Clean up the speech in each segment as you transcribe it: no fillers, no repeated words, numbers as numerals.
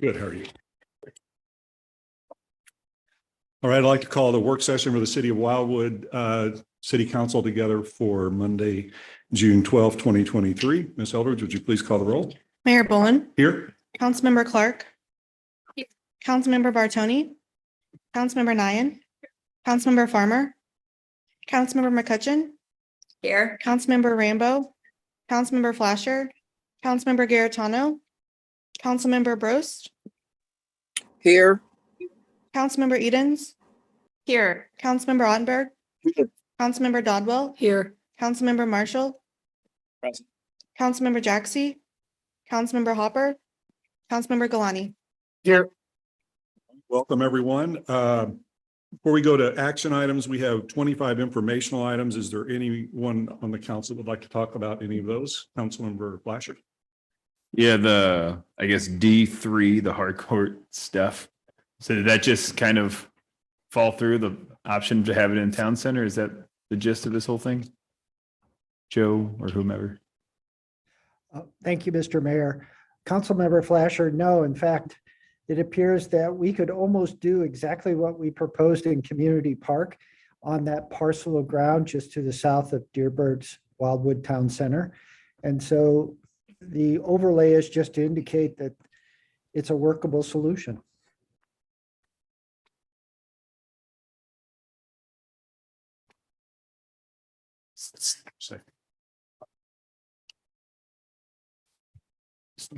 Good. How are you? All right. I'd like to call the work session for the City of Wildwood City Council together for Monday, June 12th, 2023. Ms. Eldridge, would you please call the roll? Mayor Bullen, Here. Councilmember Clark, Councilmember Bartoni, Councilmember Nyan, Councilmember Farmer, Councilmember McCutcheon, Here. Councilmember Rambo, Councilmember Flasher, Councilmember Garitano, Councilmember Brost, Here. Councilmember Edens, Here. Councilmember Ottenberg, Councilmember Dodwell, Here. Councilmember Marshall, Present. Councilmember Jaxi, Councilmember Hopper, Councilmember Galani. Here. Welcome, everyone. Before we go to action items, we have 25 informational items. Is there anyone on the council that would like to talk about any of those? Councilmember Flasher. Yeah, I guess D3, the hardcourt stuff. So did that just kind of fall through the option to have it in town center? Is that the gist of this whole thing? Joe or whomever? Thank you, Mr. Mayor. Councilmember Flasher, no, in fact, it appears that we could almost do exactly what we proposed in Community Park on that parcel of ground just to the south of Deerbird's Wildwood Town Center. And so the overlay is just to indicate that it's a workable solution.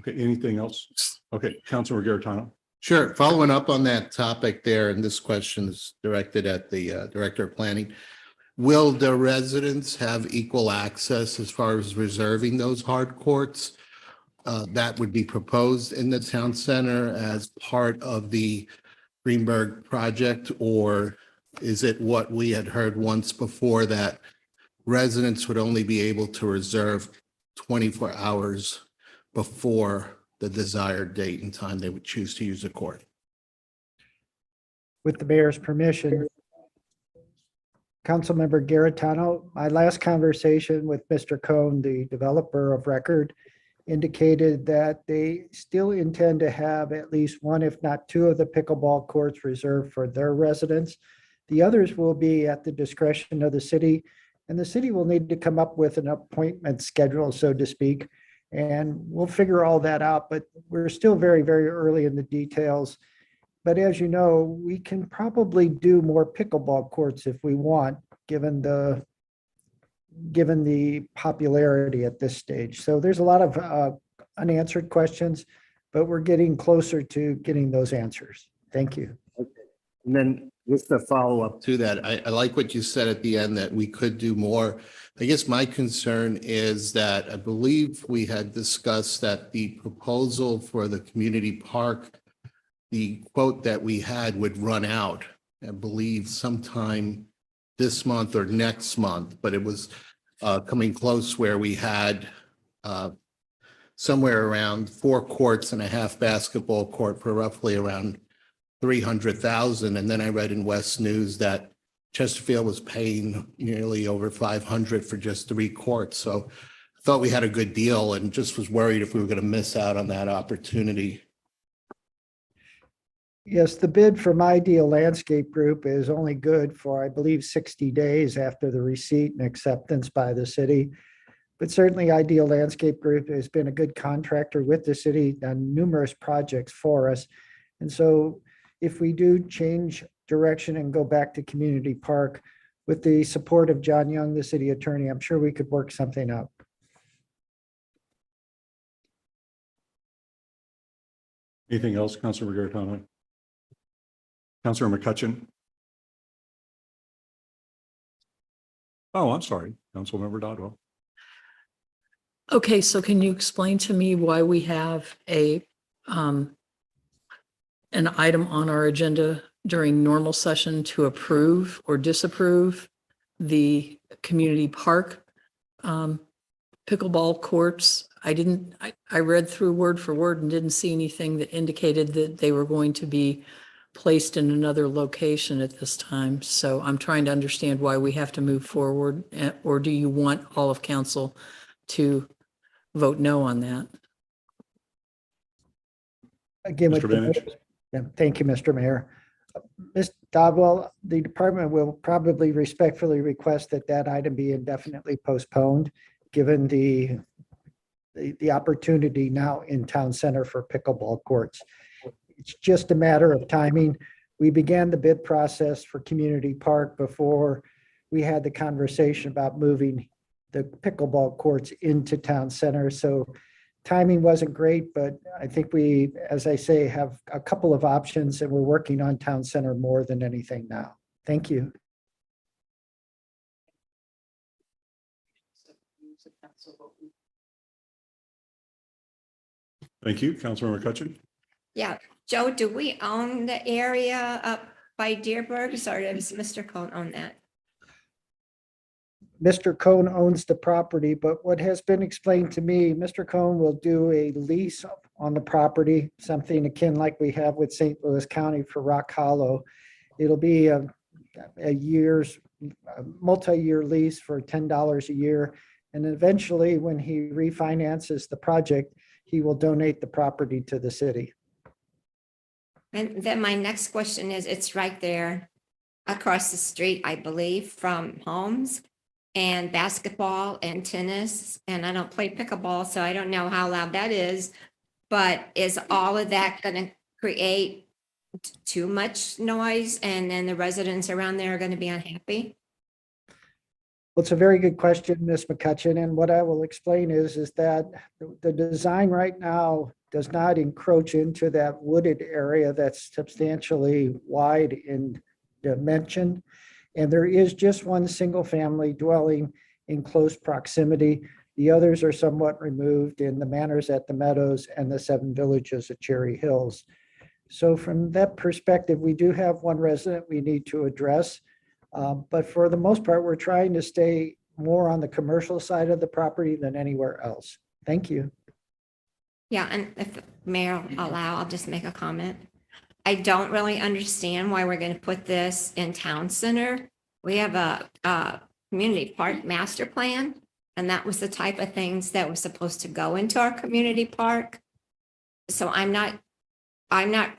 Okay, anything else? Okay, Councilmember Garitano. Sure. Following up on that topic there, and this question is directed at the Director of Planning. Will the residents have equal access as far as reserving those hard courts? That would be proposed in the town center as part of the Greenberg project, or is it what we had heard once before that residents would only be able to reserve 24 hours before the desired date and time they would choose to use the court? With the mayor's permission, Councilmember Garitano, my last conversation with Mr. Cohn, the developer of record, indicated that they still intend to have at least one, if not two, of the pickleball courts reserved for their residents. The others will be at the discretion of the city, and the city will need to come up with an appointment schedule, so to speak, and we'll figure all that out, but we're still very, very early in the details. But as you know, we can probably do more pickleball courts if we want, given the popularity at this stage. So there's a lot of unanswered questions, but we're getting closer to getting those answers. Thank you. And then just to follow up to that, I like what you said at the end that we could do more. I guess my concern is that I believe we had discussed that the proposal for the community park, the quote that we had would run out, I believe sometime this month or next month, but it was coming close where we had somewhere around 4 courts and a half basketball court for roughly around 300,000. And then I read in West News that Chesterfield was paying nearly over 500 for just 3 courts. So I thought we had a good deal and just was worried if we were going to miss out on that opportunity. Yes, the bid from Ideal Landscape Group is only good for, I believe, 60 days after the receipt and acceptance by the city. But certainly Ideal Landscape Group has been a good contractor with the city, done numerous projects for us. And so if we do change direction and go back to Community Park, with the support of John Young, the city attorney, I'm sure we could work something out. Anything else, Councilmember Garitano? Councilor McCutcheon. Oh, I'm sorry, Councilmember Dodwell. Okay, so can you explain to me why we have an item on our agenda during normal session to approve or disapprove the community park pickleball courts? I read through word for word and didn't see anything that indicated that they were going to be placed in another location at this time. So I'm trying to understand why we have to move forward, or do you want all of council to vote no on that? Again, with Mr. the Bennett? Yeah, thank you, Mr. Mayor. Ms. Dodwell, the department will probably respectfully request that that item be indefinitely postponed, given the opportunity now in town center for pickleball courts. It's just a matter of timing. We began the bid process for Community Park before we had the conversation about moving the pickleball courts into town center. So timing wasn't great, but I think we, as I say, have a couple of options and we're working on town center more than anything now. Thank you. Thank you. Councilmember McCutcheon? Yeah, Joe, do we own the area up by Deerberg's or does Mr. Cohn own that? Mr. Cohn owns the property, but what has been explained to me, Mr. Cohn will do a lease on the property, something akin like we have with St. Louis County for Rock Hollow. It'll be a multi-year lease for $10 a year. And eventually, when he refinances the project, he will donate the property to the city. And then my next question is, it's right there across the street, I believe, from Holmes and basketball and tennis. And I don't play pickleball, so I don't know how loud that is. But is all of that going to create too much noise and then the residents around there are going to be unhappy? Well, it's a very good question, Ms. McCutcheon, and what I will explain is that the design right now does not encroach into that wooded area that's substantially wide in dimension. And there is just one single-family dwelling in close proximity. The others are somewhat removed in the Manors at the Meadows and the Seven Villages at Cherry Hills. So from that perspective, we do have one resident we need to address. But for the most part, we're trying to stay more on the commercial side of the property than anywhere else. Thank you. Yeah, and if Mayor will allow, I'll just make a comment. I don't really understand why we're going to put this in town center. We have a community park master plan, and that was the type of things that was supposed to go into our community park. So I'm not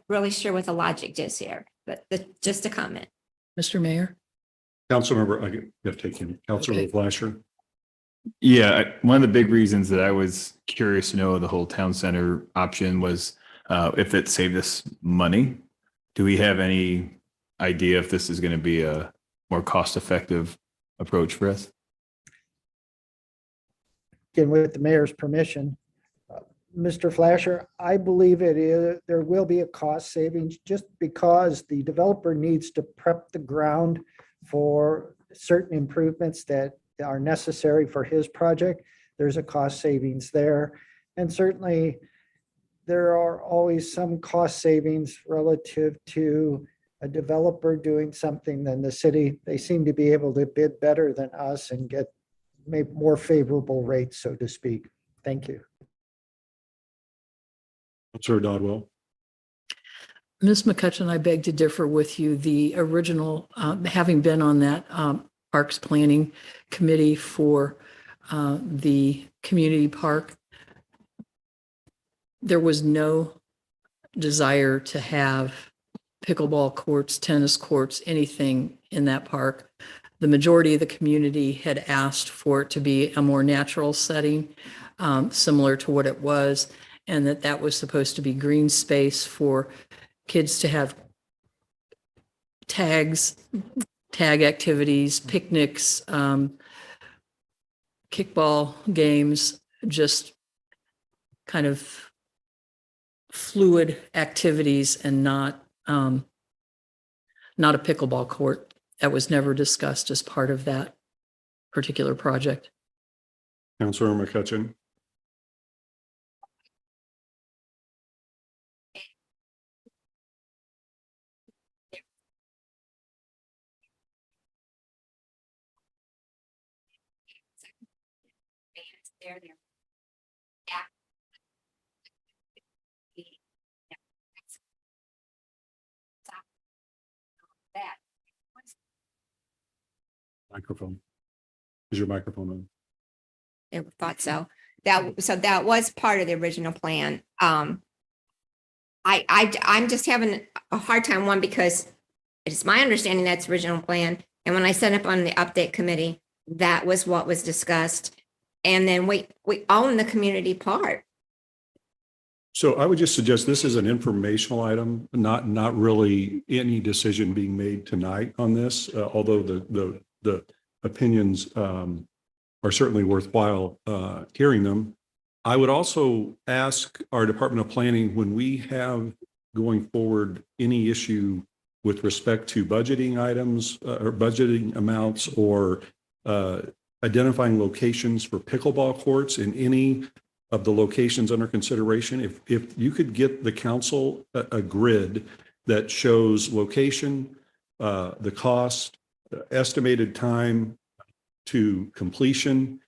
really sure what the logic is here, but just a comment. Mr. Mayor? Councilmember, you have to take him. Councilmember Fleischer? Yeah, one of the big reasons that I was curious to know the whole town center option was if it saved us money. Do we have any idea if this is going to be a more cost-effective approach for us? Again, with the mayor's permission, Mr. Fleischer, I believe there will be a cost savings just because the developer needs to prep the ground for certain improvements that are necessary for his project. There's a cost savings there. And certainly there are always some cost savings relative to a developer doing something than the city. They seem to be able to bid better than us and get maybe more favorable rates, so to speak. Thank you. Councilor Dodwell? Ms. McCutcheon, I beg to differ with you. The original, having been on that Parks Planning Committee for the community park, there was no desire to have pickleball courts, tennis courts, anything in that park. The majority of the community had asked for it to be a more natural setting, similar to what it was, and that was supposed to be green space for kids to have tag activities, picnics, kickball games, just kind of fluid activities and not a pickleball court. That was never discussed as part of that particular project. Councilor McCutcheon? Microphone. Is your microphone on? I thought so. So that was part of the original plan. I'm just having a hard time, one, because it's my understanding that's the original plan. And when I set up on the update committee, that was what was discussed. And then we own the community part. So I would just suggest this is an informational item, not really any decision being made tonight on this, although the opinions are certainly worthwhile hearing them. I would also ask our Department of Planning, when we have going forward any issue with respect to budgeting items or budgeting amounts or identifying locations for pickleball courts in any of the locations under consideration, if you could get the council a grid that shows location, the cost, estimated time to completion,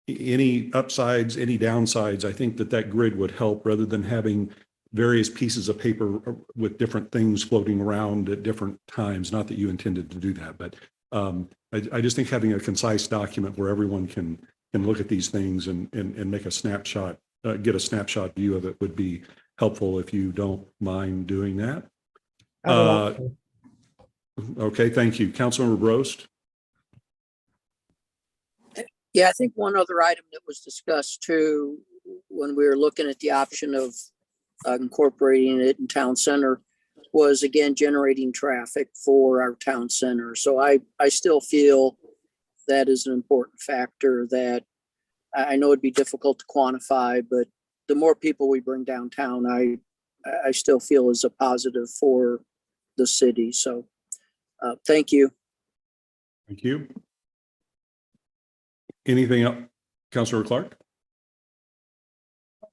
any upsides, any downsides, I think that grid would help rather than having various pieces of paper with different things floating around at different times. Not that you intended to do that, but I just think having a concise document where everyone can look at these things and make a snapshot, get a snapshot view of it would be helpful if you don't mind doing that. I would also- Okay, thank you. Councilmember Brost. Yeah, I think one other item that was discussed too, when we were looking at the option of incorporating it in town center, was again, generating traffic for our town center. So I still feel that is an important factor that I know it'd be difficult to quantify, but the more people we bring downtown, I still feel is a positive for the city. So thank you. Thank you. Anything else? Councilor Clark?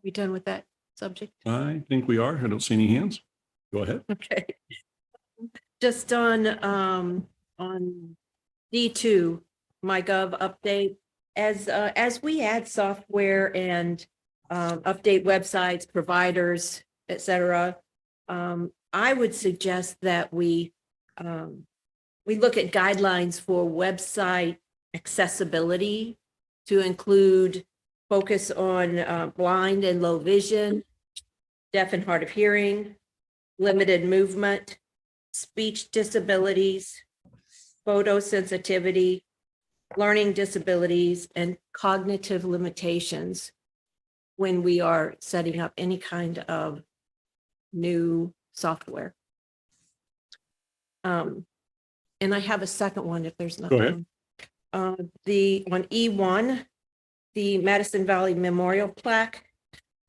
We done with that subject? I think we are. I don't see any hands. Go ahead. Okay. Just on D2, MyGov update, as we add software and update websites, providers, et cetera, I would suggest that we look at guidelines for website accessibility to include focus on blind and low vision, deaf and hard of hearing, limited movement, speech disabilities, photosensitivity, learning disabilities, and cognitive limitations when we are setting up any kind of new software. And I have a second one if there's nothing. Go ahead. On E1, the Madison Valley Memorial Plaque,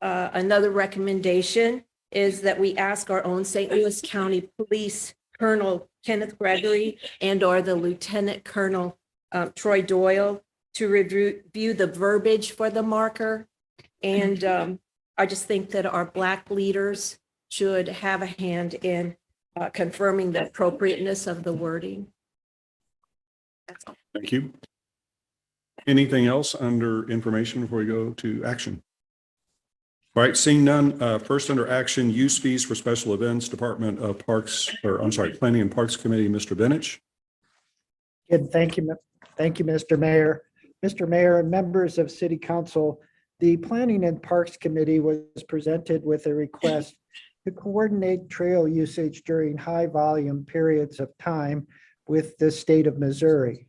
another recommendation is that we ask our own St. Louis County Police Colonel Kenneth Gregory and/or the Lieutenant Colonel Troy Doyle to review the verbiage for the marker. And I just think that our Black leaders should have a hand in confirming the appropriateness of the wording. That's all. Thank you. Anything else under information before we go to action? All right, seeing none, first under action, use fees for special events, Department of Parks, or I'm sorry, Planning and Parks Committee, Mr. Benich. Good, thank you, Mr. Mayor. Mr. Mayor and members of City Council, the Planning and Parks Committee was presented with a request to coordinate trail usage during high volume periods of time with the state of Missouri.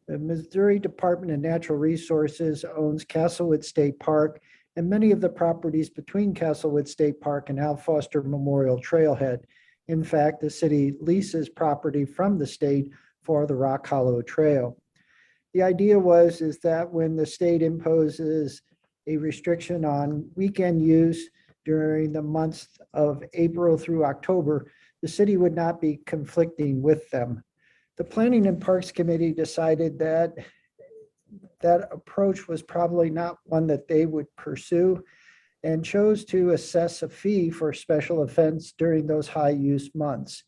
The Missouri Department of Natural Resources owns Castlewood State Park and many of the properties between Castlewood State Park and Al Foster Memorial Trailhead. In fact, the city leases property from the state for the Rock Hollow Trail. The idea is that when the state imposes a restriction on weekend use during the months of April through October, the city would not be conflicting with them. The Planning and Parks Committee decided that that approach was probably not one that they would pursue and chose to assess a fee for special events during those high use months.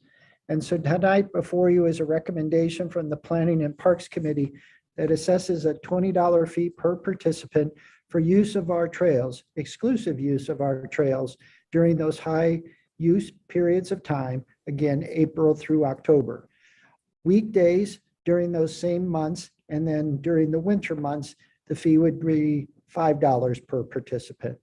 And so tonight before you is a recommendation from the Planning and Parks Committee that assesses a $20 fee per participant for use of our trails, exclusive use of our trails during those high use periods of time, again, April through October. Weekdays during those same months, and then during the winter months, the fee would be $5 per participant.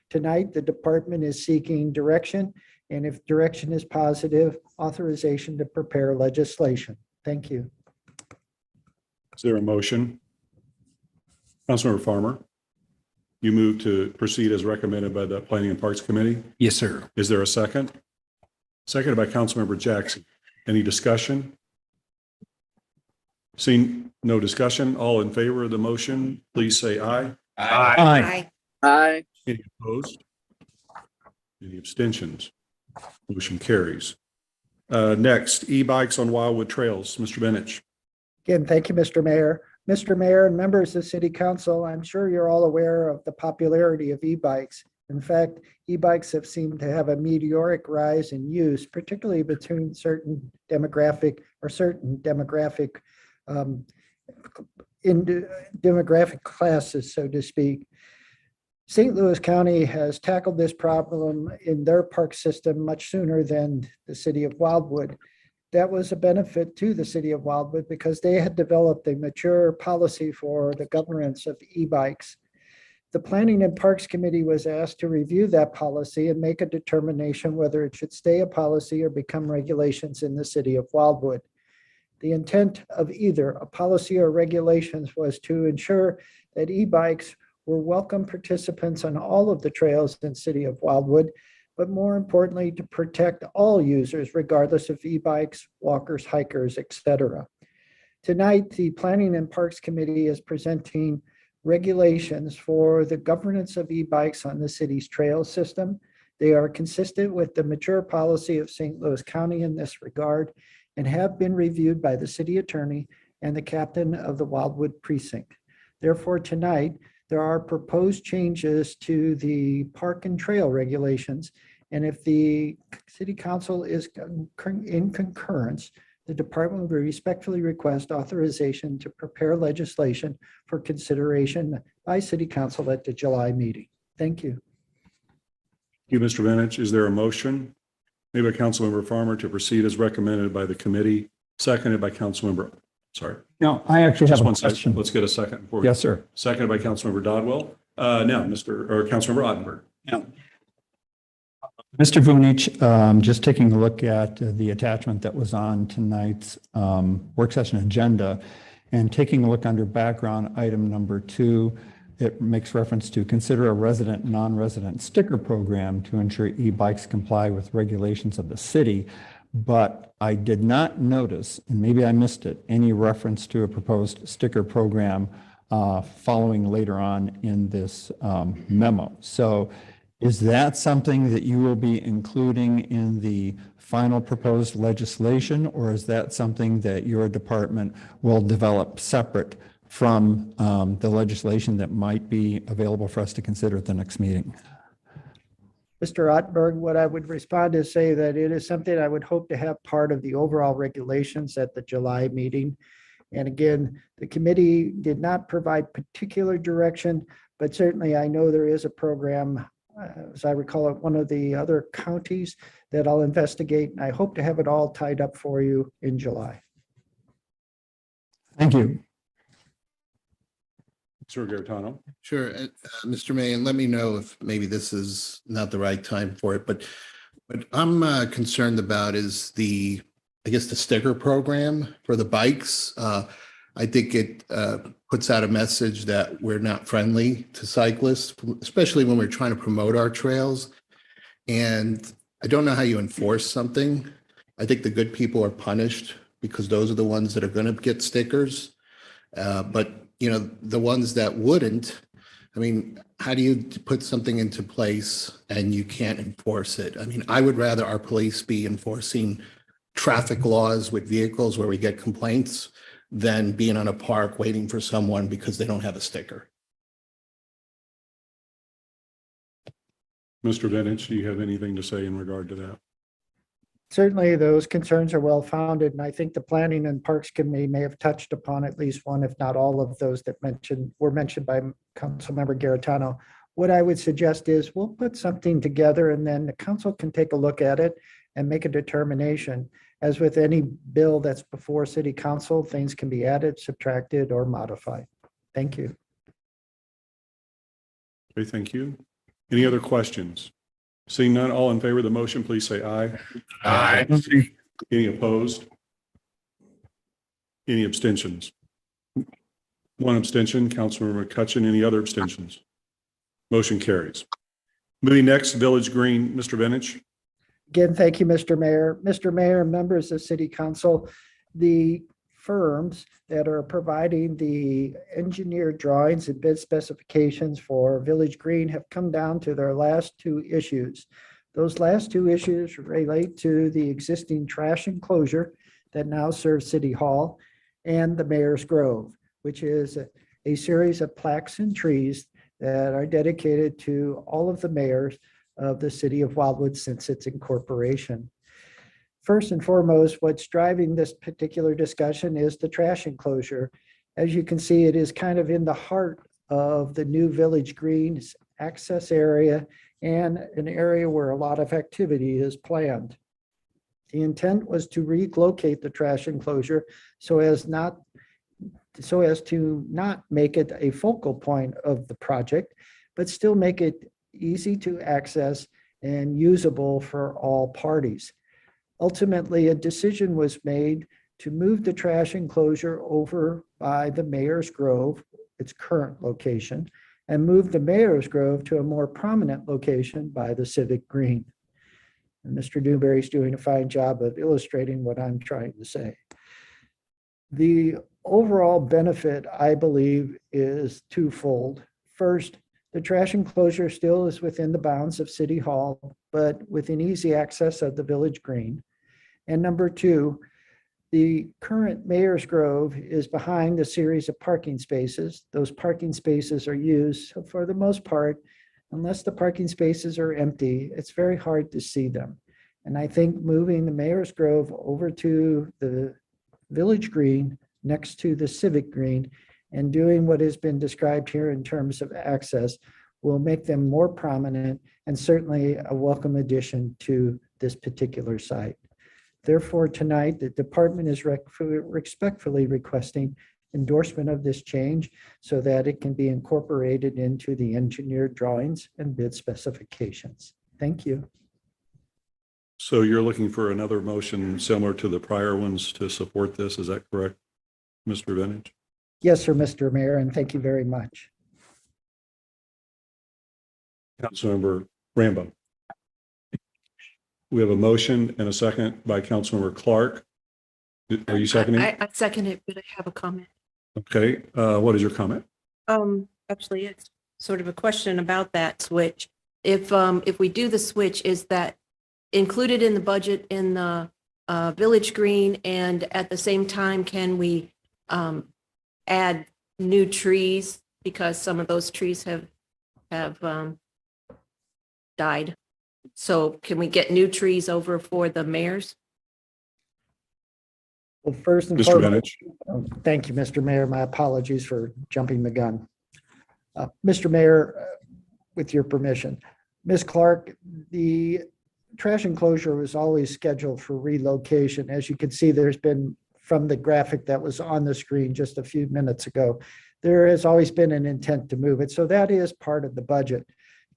Tonight, the department is seeking direction And if direction is positive, authorization to prepare legislation. Thank you. Is there a motion? Councilmember Farmer, you move to proceed as recommended by the Planning and Parks Committee. Yes, sir. Is there a second? Seconded by Councilmember Jackson. Any discussion? Seeing no discussion, all in favor of the motion, please say aye. Aye. Aye. Any opposed? Any abstentions? Motion carries. Next, e-bikes on Wildwood Trails. Mr. Benich. Again, thank you, Mr. Mayor. Mr. Mayor and members of City Council, I'm sure you're all aware of the popularity of e-bikes. In fact, e-bikes have seemed to have a meteoric rise in use, particularly between certain demographic in demographic classes, so to speak. St. Louis County has tackled this problem in their park system much sooner than the city of Wildwood. That was a benefit to the city of Wildwood because they had developed a mature policy for the governance of e-bikes. The Planning and Parks Committee was asked to review that policy and make a determination whether it should stay a policy or become regulations in the city of Wildwood. The intent of either a policy or regulations was to ensure that e-bikes were welcome participants on all of the trails in the city of Wildwood, but more importantly, to protect all users regardless of e-bikes, walkers, hikers, etc. Tonight, the Planning and Parks Committee is presenting regulations for the governance of e-bikes on the city's trail system. They are consistent with the mature policy of St. Louis County in this regard and have been reviewed by the city attorney and the captain of the Wildwood precinct. Therefore, tonight, there are proposed changes to the park and trail regulations. And if the city council is in concurrence, the department will respectfully request authorization to prepare legislation for consideration by city council at the July meeting. Thank you. Thank you, Mr. Benich. Is there a motion made by Councilmember Farmer to proceed as recommended by the committee, seconded by Councilmember, sorry. No, I actually have Just a one second. question. Let's get a second. Before we- Yes, sir. Seconded by Councilmember Dodwell. Now, Councilmember Ottenberg. Mr. Vunich, just taking a look at the attachment that was on tonight's work session agenda and taking a look under background item number 2, it makes reference to consider a resident, non-resident sticker program to ensure e-bikes comply with regulations of the city. But I did not notice, and maybe I missed it, any reference to a proposed sticker program following later on in this memo. So is that something that you will be including in the final proposed legislation, or is that something that your department will develop separate from the legislation that might be available for us to consider at the next meeting? Mr. Ottenberg, what I would respond is say that it is something I would hope to have part of the overall regulations at the July meeting. And again, the committee did not provide particular direction, but certainly I know there is a program, as I recall it, one of the other counties that I'll investigate. And I hope to have it all tied up for you in July. Thank you. Mr. Garetano. Sure. Mr. May, and let me know if maybe this is not the right time for it, but what I'm concerned about is the sticker program for the bikes. I think it puts out a message that we're not friendly to cyclists, especially when we're trying to promote our trails. And I don't know how you enforce something. I think the good people are punished because those are the ones that are going to get stickers. But the ones that wouldn't, I mean, how do you put something into place and you can't enforce it? I mean, I would rather our police be enforcing traffic laws with vehicles where we get complaints than being on a park waiting for someone because they don't have a sticker. Mr. Benich, do you have anything to say in regard to that? Certainly, those concerns are well founded, and I think the Planning and Parks Committee may have touched upon at least one, if not all of those that were mentioned by Councilmember Garetano. What I would suggest is we'll put something together and then the council can take a look at it and make a determination. As with any bill that's before City Council, things can be added, subtracted, or modified. Thank you. Okay, thank you. Any other questions? Seeing none, all in favor of the motion, please say aye. Aye. Any opposed? Any abstentions? One abstention, Councilmember McCutcheon. Any other abstentions? Motion carries. Moving next, Village Green, Mr. Benich. Again, thank you, Mr. Mayor. Mr. Mayor, members of City Council, the firms that are providing the engineered drawings and bid specifications for Village Green have come down to their last two issues. Those last two issues relate to the existing trash enclosure that now serves City Hall and the Mayor's Grove, which is a series of plaques and trees that are dedicated to all of the mayors of the city of Wildwood since its incorporation. First and foremost, what's driving this particular discussion is the trash enclosure. As you can see, it is kind of in the heart of the new Village Greens access area and an area where a lot of activity is planned. The intent was to relocate the trash enclosure so as to not make it a focal point of the project, but still make it easy to access and usable for all parties. Ultimately, a decision was made to move the trash enclosure over by the Mayor's Grove, its current location, and move the Mayor's Grove to a more prominent location by the Civic Green. And Mr. Dewberry is doing a fine job of illustrating what I'm trying to say. The overall benefit, I believe, is twofold. First, the trash enclosure still is within the bounds of City Hall, but within easy access of the Village Green. And number two, the current Mayor's Grove is behind a series of parking spaces. Those parking spaces are used for the most part, unless the parking spaces are empty, it's very hard to see them. And I think moving the Mayor's Grove over to the Village Green next to the Civic Green and doing what has been described here in terms of access will make them more prominent and certainly a welcome addition to this particular site. Therefore, tonight, the department is respectfully requesting endorsement of this change so that it can be incorporated into the engineered drawings and bid specifications. Thank you. So you're looking for another motion similar to the prior ones to support this, is that correct, Mr. Benich? Yes, sir, Mr. Mayor, and thank you very much. Councilmember Rambo. We have a motion and a second by Councilmember Clark. Are you seconding? I second it, but I have a comment. Okay, what is your comment? Actually, it's sort of a question about that switch. If we do the switch, is that included in the budget in the Village Green? And at the same time, can we add new trees because some of those trees have died? So can we get new trees over for the mayors? Well, first and Mr. foremost, Benich. thank you, Mr. Mayor. My apologies for jumping the gun. Mr. Mayor, with your permission, Ms. Clark, the trash enclosure was always scheduled for relocation. As you can see, there's been, from the graphic that was on the screen just a few minutes ago, there has always been an intent to move it. So that is part of the budget.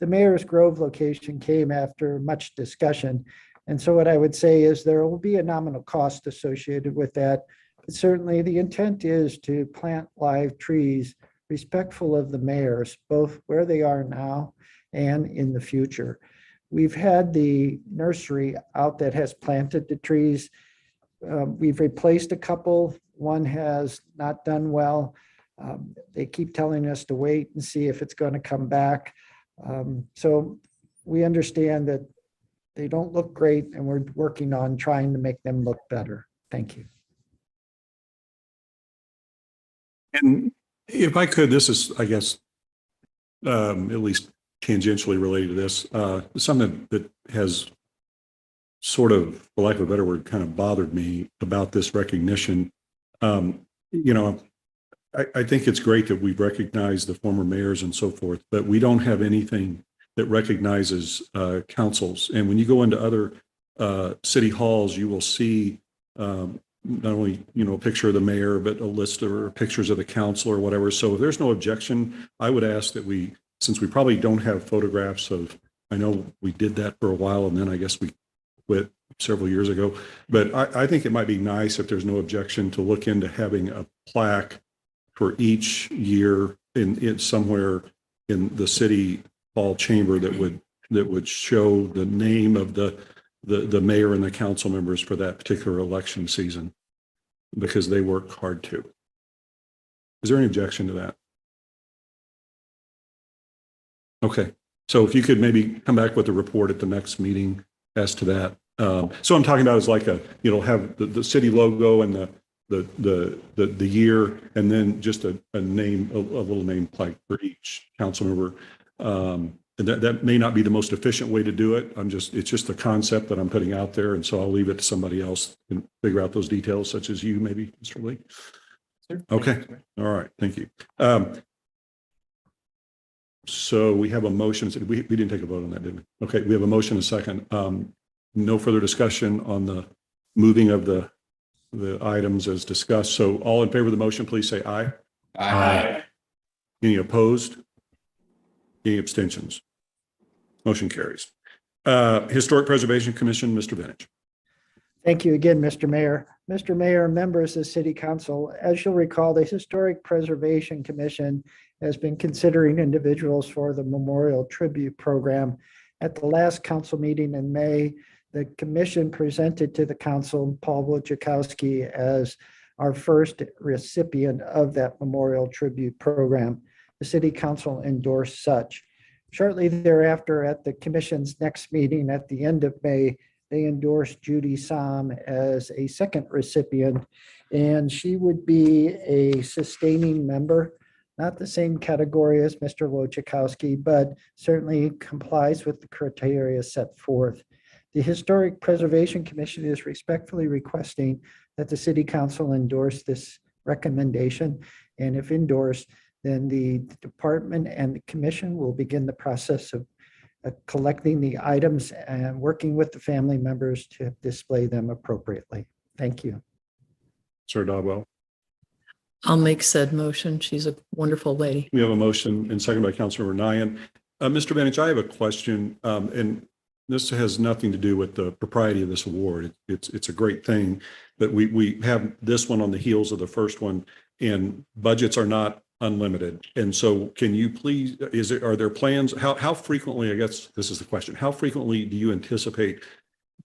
The Mayor's Grove location came after much discussion. And so what I would say is there will be a nominal cost associated with that. But certainly the intent is to plant live trees respectful of the mayors, both where they are now and in the future. We've had the nursery out that has planted the trees. We've replaced a couple. One has not done well. They keep telling us to wait and see if it's going to come back. So we understand that they don't look great and we're working on trying to make them look better. Thank you. And if I could, this is, I guess, at least tangentially related to this, something that has sort of, for lack of a better word, kind of bothered me about this recognition. I think it's great that we've recognized the former mayors and so forth, but we don't have anything that recognizes councils. And when you go into other city halls, you will see not only, a picture of the mayor, but a list of pictures of the council or whatever. So if there's no objection, I would ask that we, since we probably don't have photographs of I know we did that for a while and then I guess we quit several years ago. But I think it might be nice if there's no objection to look into having a plaque for each year in somewhere in the city hall chamber that would show the name of the mayor and the council members for that particular election season, because they work hard too. Is there any objection to that? Okay, so if you could maybe come back with a report at the next meeting as to that. So I'm talking about is like have the city logo and the year, and then just a name, a little name plaque for each council member. And that may not be the most efficient way to do it. It's just a concept that I'm putting out there. And so I'll leave it to somebody else and figure out those details, such as you, maybe, Mr. Lee. Okay. All right. Thank you. So we have a motion. We didn't take a vote on that, did we? Okay. We have a motion, a second. No further discussion on the moving of the items as discussed. So all in favor of the motion, please say aye. Aye. Any opposed? Any abstentions? Motion carries. Historic Preservation Commission, Mr. Vintage. Thank you again, Mr. Mayor. Mr. Mayor, members of City Council, as you'll recall, the Historic Preservation Commission has been considering individuals for the Memorial Tribute Program. At the last council meeting in May, the commission presented to the council Paul Wojciechowski as our first recipient of that Memorial Tribute Program. The City Council endorsed such. Shortly thereafter, at the commission's next meeting at the end of May, they endorsed Judy Som as a second recipient, and she would be a sustaining member, not the same category as Mr. Wojciechowski, but certainly complies with the criteria set forth. The Historic Preservation Commission is respectfully requesting that the City Council endorse this recommendation, and if endorsed, then the department and the commission will begin the process of collecting the items and working with the family members to display them appropriately. Thank you. Sir Dodwell. I'll make said motion. She's a wonderful lady. We have a motion and second by Councilmember Nyan. Mr. Vintage, I have a question, and this has nothing to do with the propriety of this award. It's a great thing, but we have this one on the heels of the first one, and budgets are not unlimited. And so can you please, are there plans, how frequently, I guess this is the question, how frequently do you anticipate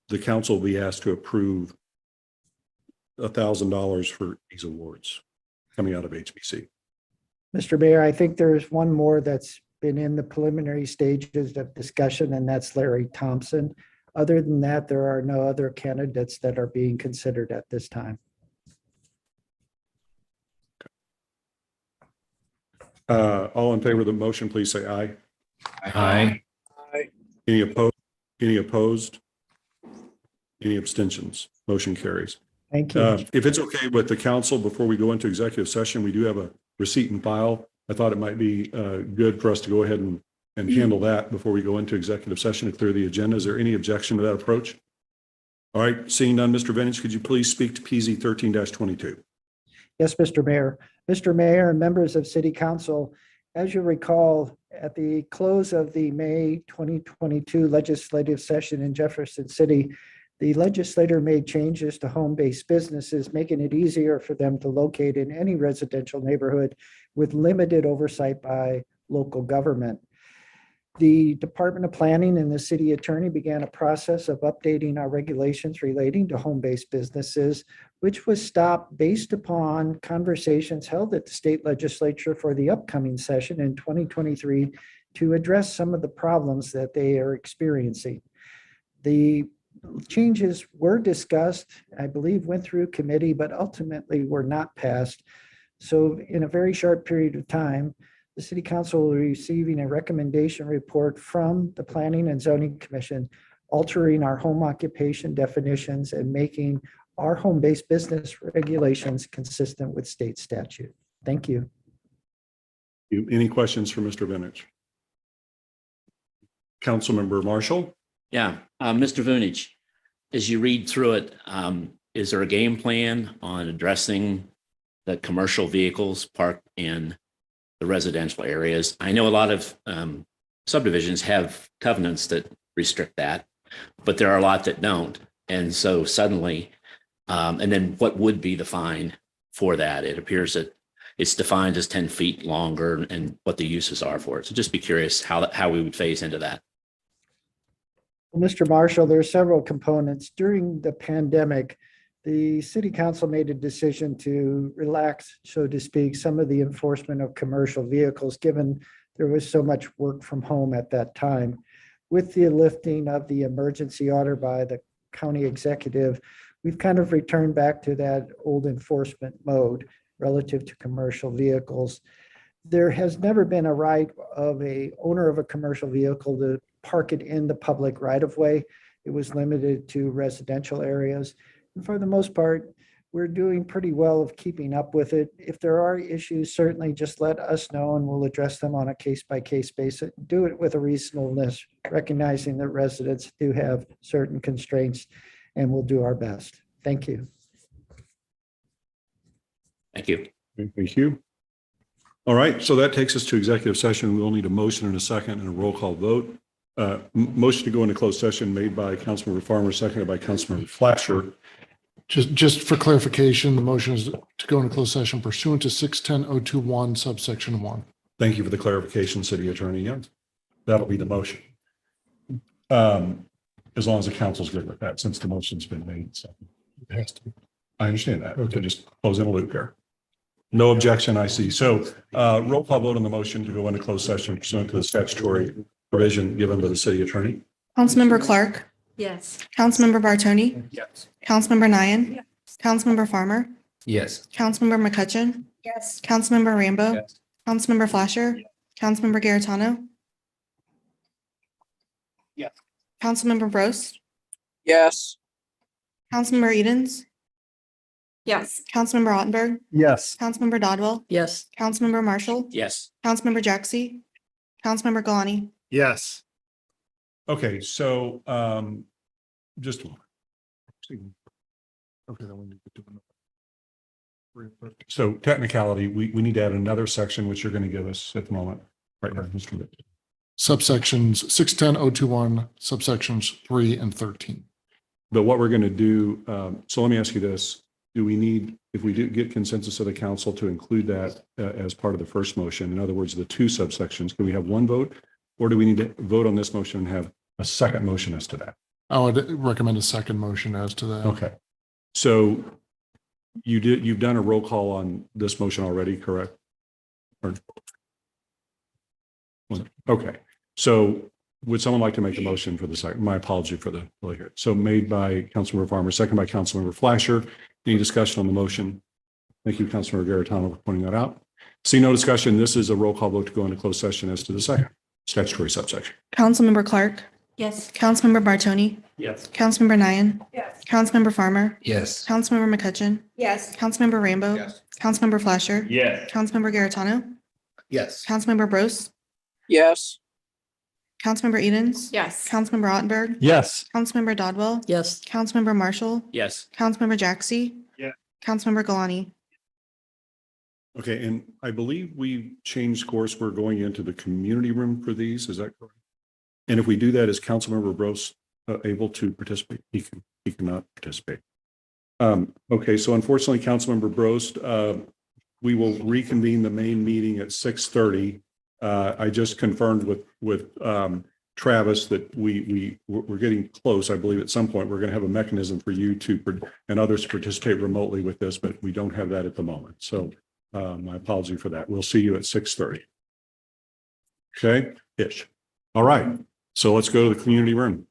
the council will be asked to approve $1,000 for these awards coming out of HBC? Mr. Mayor, I think there's one more that's been in the preliminary stages of discussion, and that's Larry Thompson. Other than that, there are no other candidates that are being considered at this time. All in favor of the motion, please say aye. Aye. Any opposed? Any opposed? Any abstentions? Motion carries. Thank you. If it's okay with the council, before we go into executive session, we do have a receipt and file. I thought it might be good for us to go ahead and handle that before we go into executive session to clear the agenda. Is there any objection to that approach? All right, seeing none, Mr. Vintage, could you please speak to PZ 13-22? Yes, Mr. Mayor. Mr. Mayor and members of City Council, as you recall, at the close of the May 2022 legislative session in Jefferson City, the legislator made changes to home-based businesses, making it easier for them to locate in any residential neighborhood with limited oversight by local government. The Department of Planning and the city attorney began a process of updating our regulations relating to home-based businesses, which was stopped based upon conversations held at the state legislature for the upcoming session in 2023 to address some of the problems that they are experiencing. The changes were discussed, I believe went through committee, but ultimately were not passed. So in a very short period of time, the City Council will be receiving a recommendation report from the Planning and Zoning Commission, altering our home occupation definitions and making our home-based business regulations consistent with state statute. Thank you. Any questions for Mr. Vintage? Councilmember Marshall? Yeah, Mr. Vunich, as you read through it, is there a game plan on addressing the commercial vehicles parked in the residential areas? I know a lot of subdivisions have covenants that restrict that, but there are a lot that don't. And so suddenly, and then what would be the fine for that? It appears that it's defined as 10 feet longer and what the uses are for it. So just be curious how we would phase into that. Well, Mr. Marshall, there are several components. During the pandemic, the city council made a decision to relax, so to speak, some of the enforcement of commercial vehicles, given there was so much work from home at that time. With the lifting of the emergency order by the county executive, we've kind of returned back to that old enforcement mode relative to commercial vehicles. There has never been a right of a owner of a commercial vehicle to park it in the public right of way. It was limited to residential areas. And for the most part, we're doing pretty well of keeping up with it. If there are issues, certainly just let us know and we'll address them on a case-by-case basis. Do it with a reasonableness, recognizing that residents do have certain constraints, and we'll do our best. Thank you. Thank you. Thank you. All right, so that takes us to executive session. We'll need a motion and a second and a roll call vote. Motion to go into closed session made by Councilmember Farmer, seconded by Councilmember Flasher. Just for clarification, the motion is to go into closed session pursuant to 610-021 subsection 1. Thank you for the clarification, City Attorney Young. That'll be the motion. As long as the council's good with that, since the motion's been made. So It has to be. I understand that. Okay, just closing a loop here. No objection, I see. So roll call vote on the motion to go into closed session pursuant to the statutory provision given by the city attorney. Councilmember Clark, Yes. Councilmember Bartoni, Yes. Councilmember Nyan, Councilmember Farmer, Yes. Councilmember McCutcheon, Yes. Councilmember Rambo, Yes. Councilmember Flasher, Councilmember Garitano. Yes. Councilmember Bros, Yes. Councilmember Edens, Yes. Councilmember Ottenberg, Yes. Councilmember Dodwell, Yes. Councilmember Marshall, Yes. Councilmember Jaxi, Councilmember Galani. Yes. Okay, so just a moment. Okay, then we need to do another. So technicality, we need to add another section, which you're going to give us at the moment. Right now, Mr. Rich. Subsections 610-021, subsections 3 and 13. But what we're going to do, so let me ask you this. Do we need, if we do get consensus of the council to include that as part of the first motion, in other words, the two subsections, can we have one vote? Or do we need to vote on this motion and have a second motion as to that? I would recommend a second motion as to that. Okay. So you've done a roll call on this motion already, correct? Or- Okay. So would someone like to make a motion for the second? My apology for the delay here. So made by Councilmember Farmer, second by Councilmember Flasher. Any discussion on the motion? Thank you, Councilmember Garitano, for pointing that out. See no discussion. This is a roll call vote to go into closed session as to the second statutory subsection. Councilmember Clark, Yes. Councilmember Bartoni, Yes. Councilmember Nyan, Yes. Councilmember Farmer, Yes. Councilmember McCutcheon, Yes. Councilmember Rambo, Yes. Councilmember Flasher, Yes. Councilmember Garitano, Yes. Councilmember Bros, Yes. Councilmember Edens, Yes. Councilmember Ottenberg, Yes. Councilmember Dodwell, Yes. Councilmember Marshall, Yes. Councilmember Jaxi. Yeah. Councilmember Galani. Okay, and I believe we changed course. We're going into the community room for these. Is that correct? And if we do that, is Councilmember Bros able to participate? He cannot participate. Okay, so unfortunately, Councilmember Bros, we will reconvene the main meeting at 6:30. I just confirmed with Travis that we're getting close. I believe at some point we're going to have a mechanism for you and others to participate remotely with this, but we don't have that at the moment. So my apology for that. We'll see you at 6:30. Okay, ish. All right. So let's go to the community room.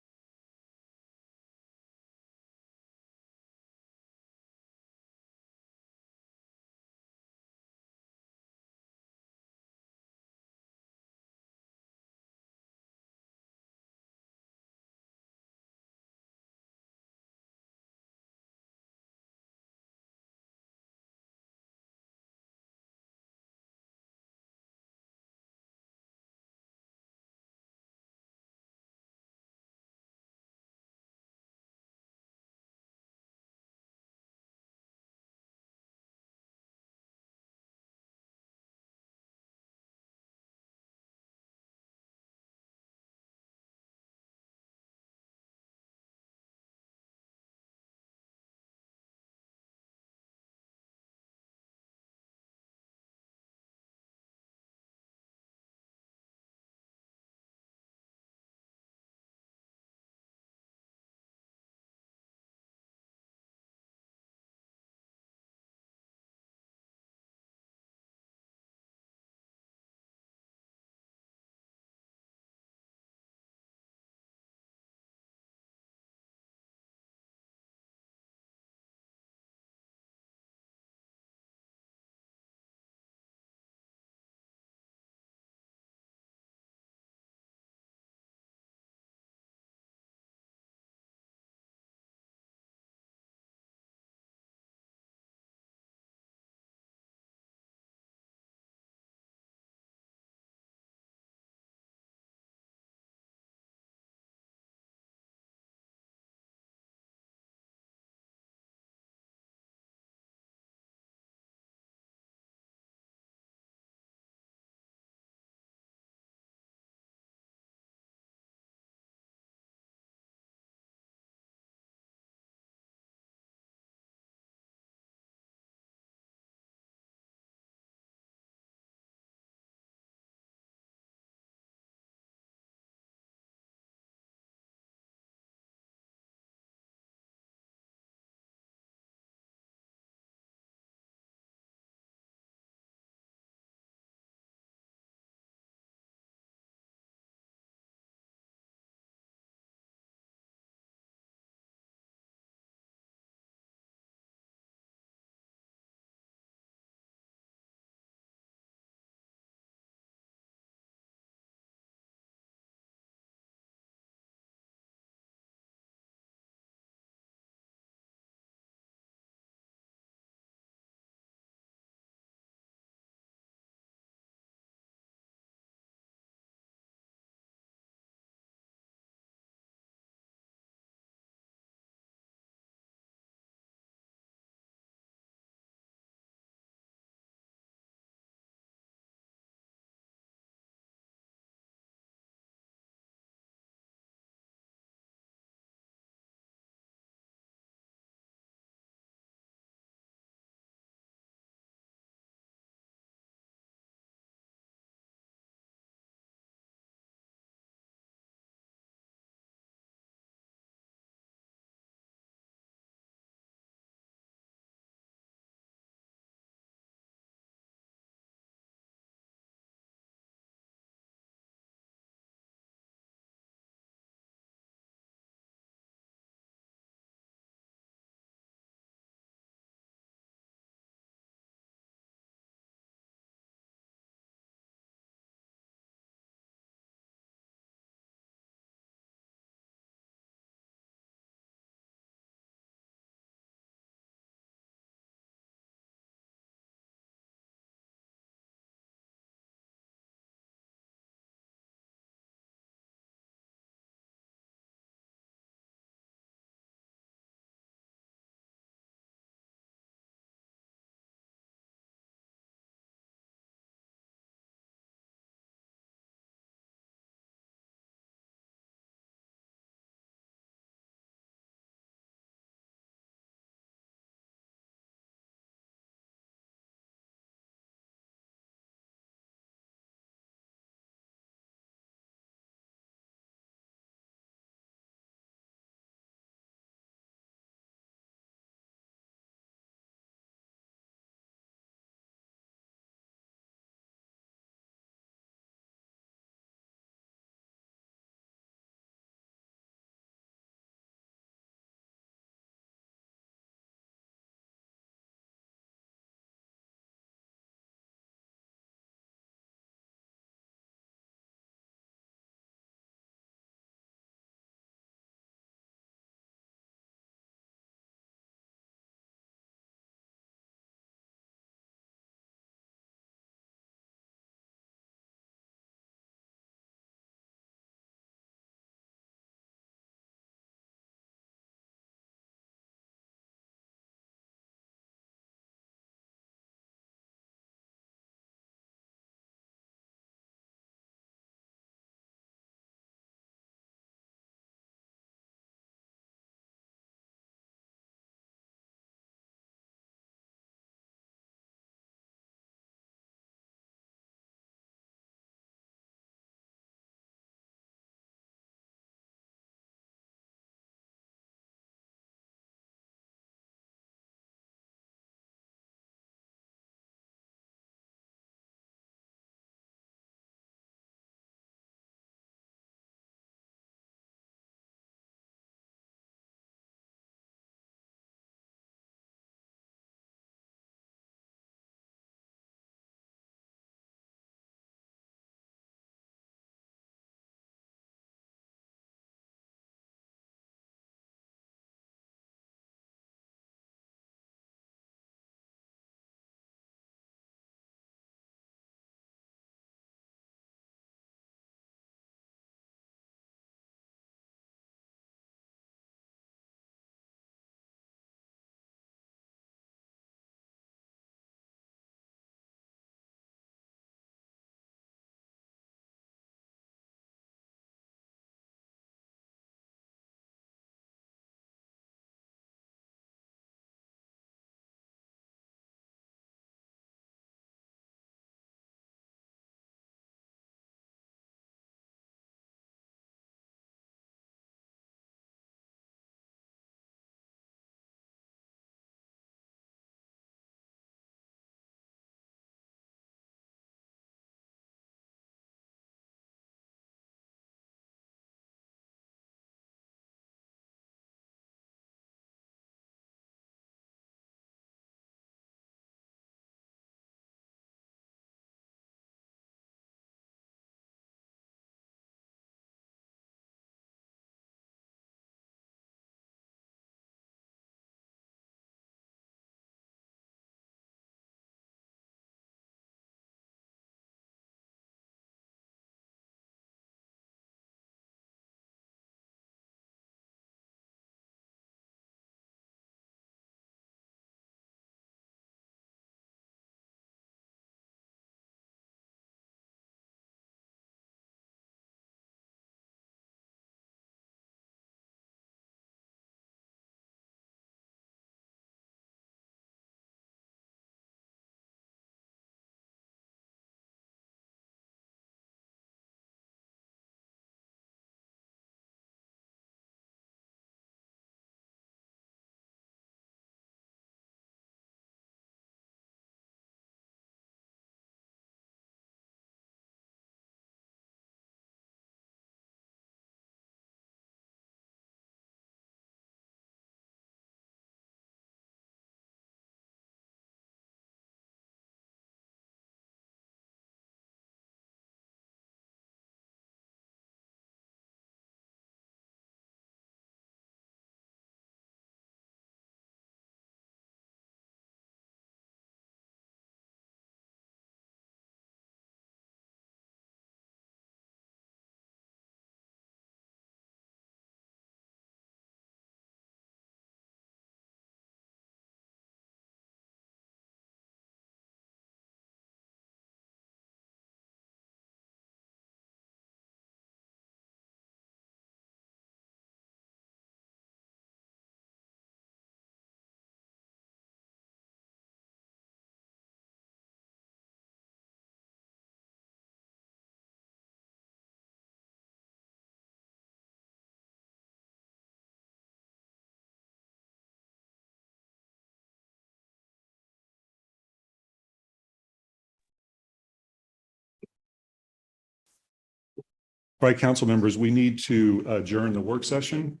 All right, council members, we need to adjourn the work session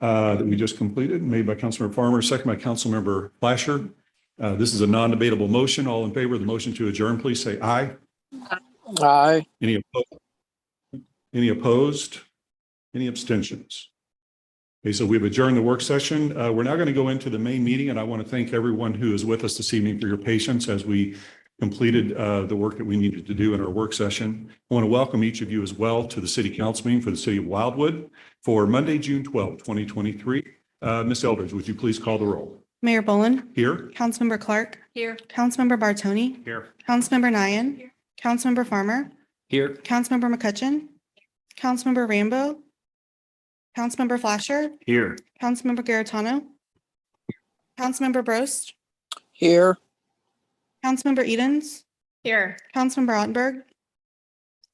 that we just completed, made by Councilmember Farmer, second by Councilmember Flasher. This is a non-debatable motion. All in favor of the motion to adjourn, please say aye. Aye. Any opposed? Any opposed? Any abstentions? Okay, so we've adjourned the work session. We're now going to go into the main meeting, and I want to thank everyone who is with us this evening for your patience as we completed the work that we needed to do in our work session. I want to welcome each of you as well to the City Council meeting for the City of Wildwood for Monday, June 12, 2023. Ms. Eldridge, would you please call the roll? Mayor Boland, Here? Councilmember Clark, Here. Councilmember Bartoni, Here. Councilmember Nyan, Councilmember Farmer, Here. Councilmember McCutcheon, Councilmember Rambo, Councilmember Flasher, Here. Councilmember Garitano, Councilmember Brost, Here. Councilmember Edens, Here. Councilmember Ottenberg,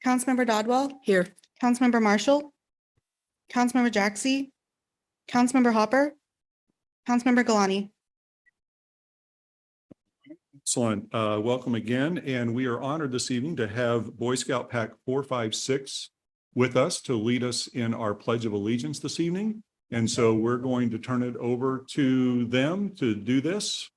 Councilmember Dodwell, Here. Councilmember Marshall, Councilmember Jaxi, Councilmember Hopper, Councilmember Galani. Excellent. Welcome again. And we are honored this evening to have Boy Scout Pack 456 with us to lead us in our Pledge of Allegiance this evening. And so we're going to turn it over to them to do this.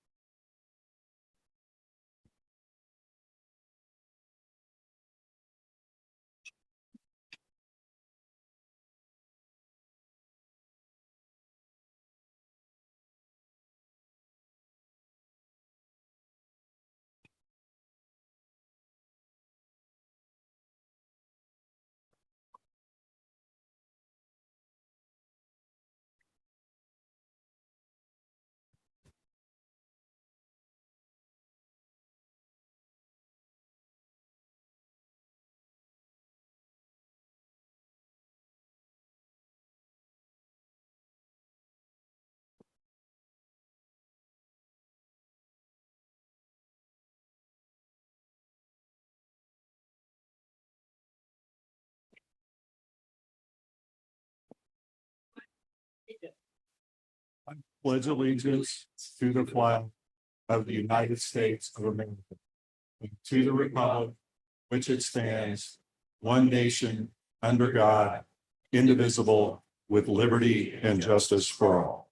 I pledge allegiance to the flag of the United States of America, and to the republic which it stands, one nation, under God, indivisible, with liberty and justice for all.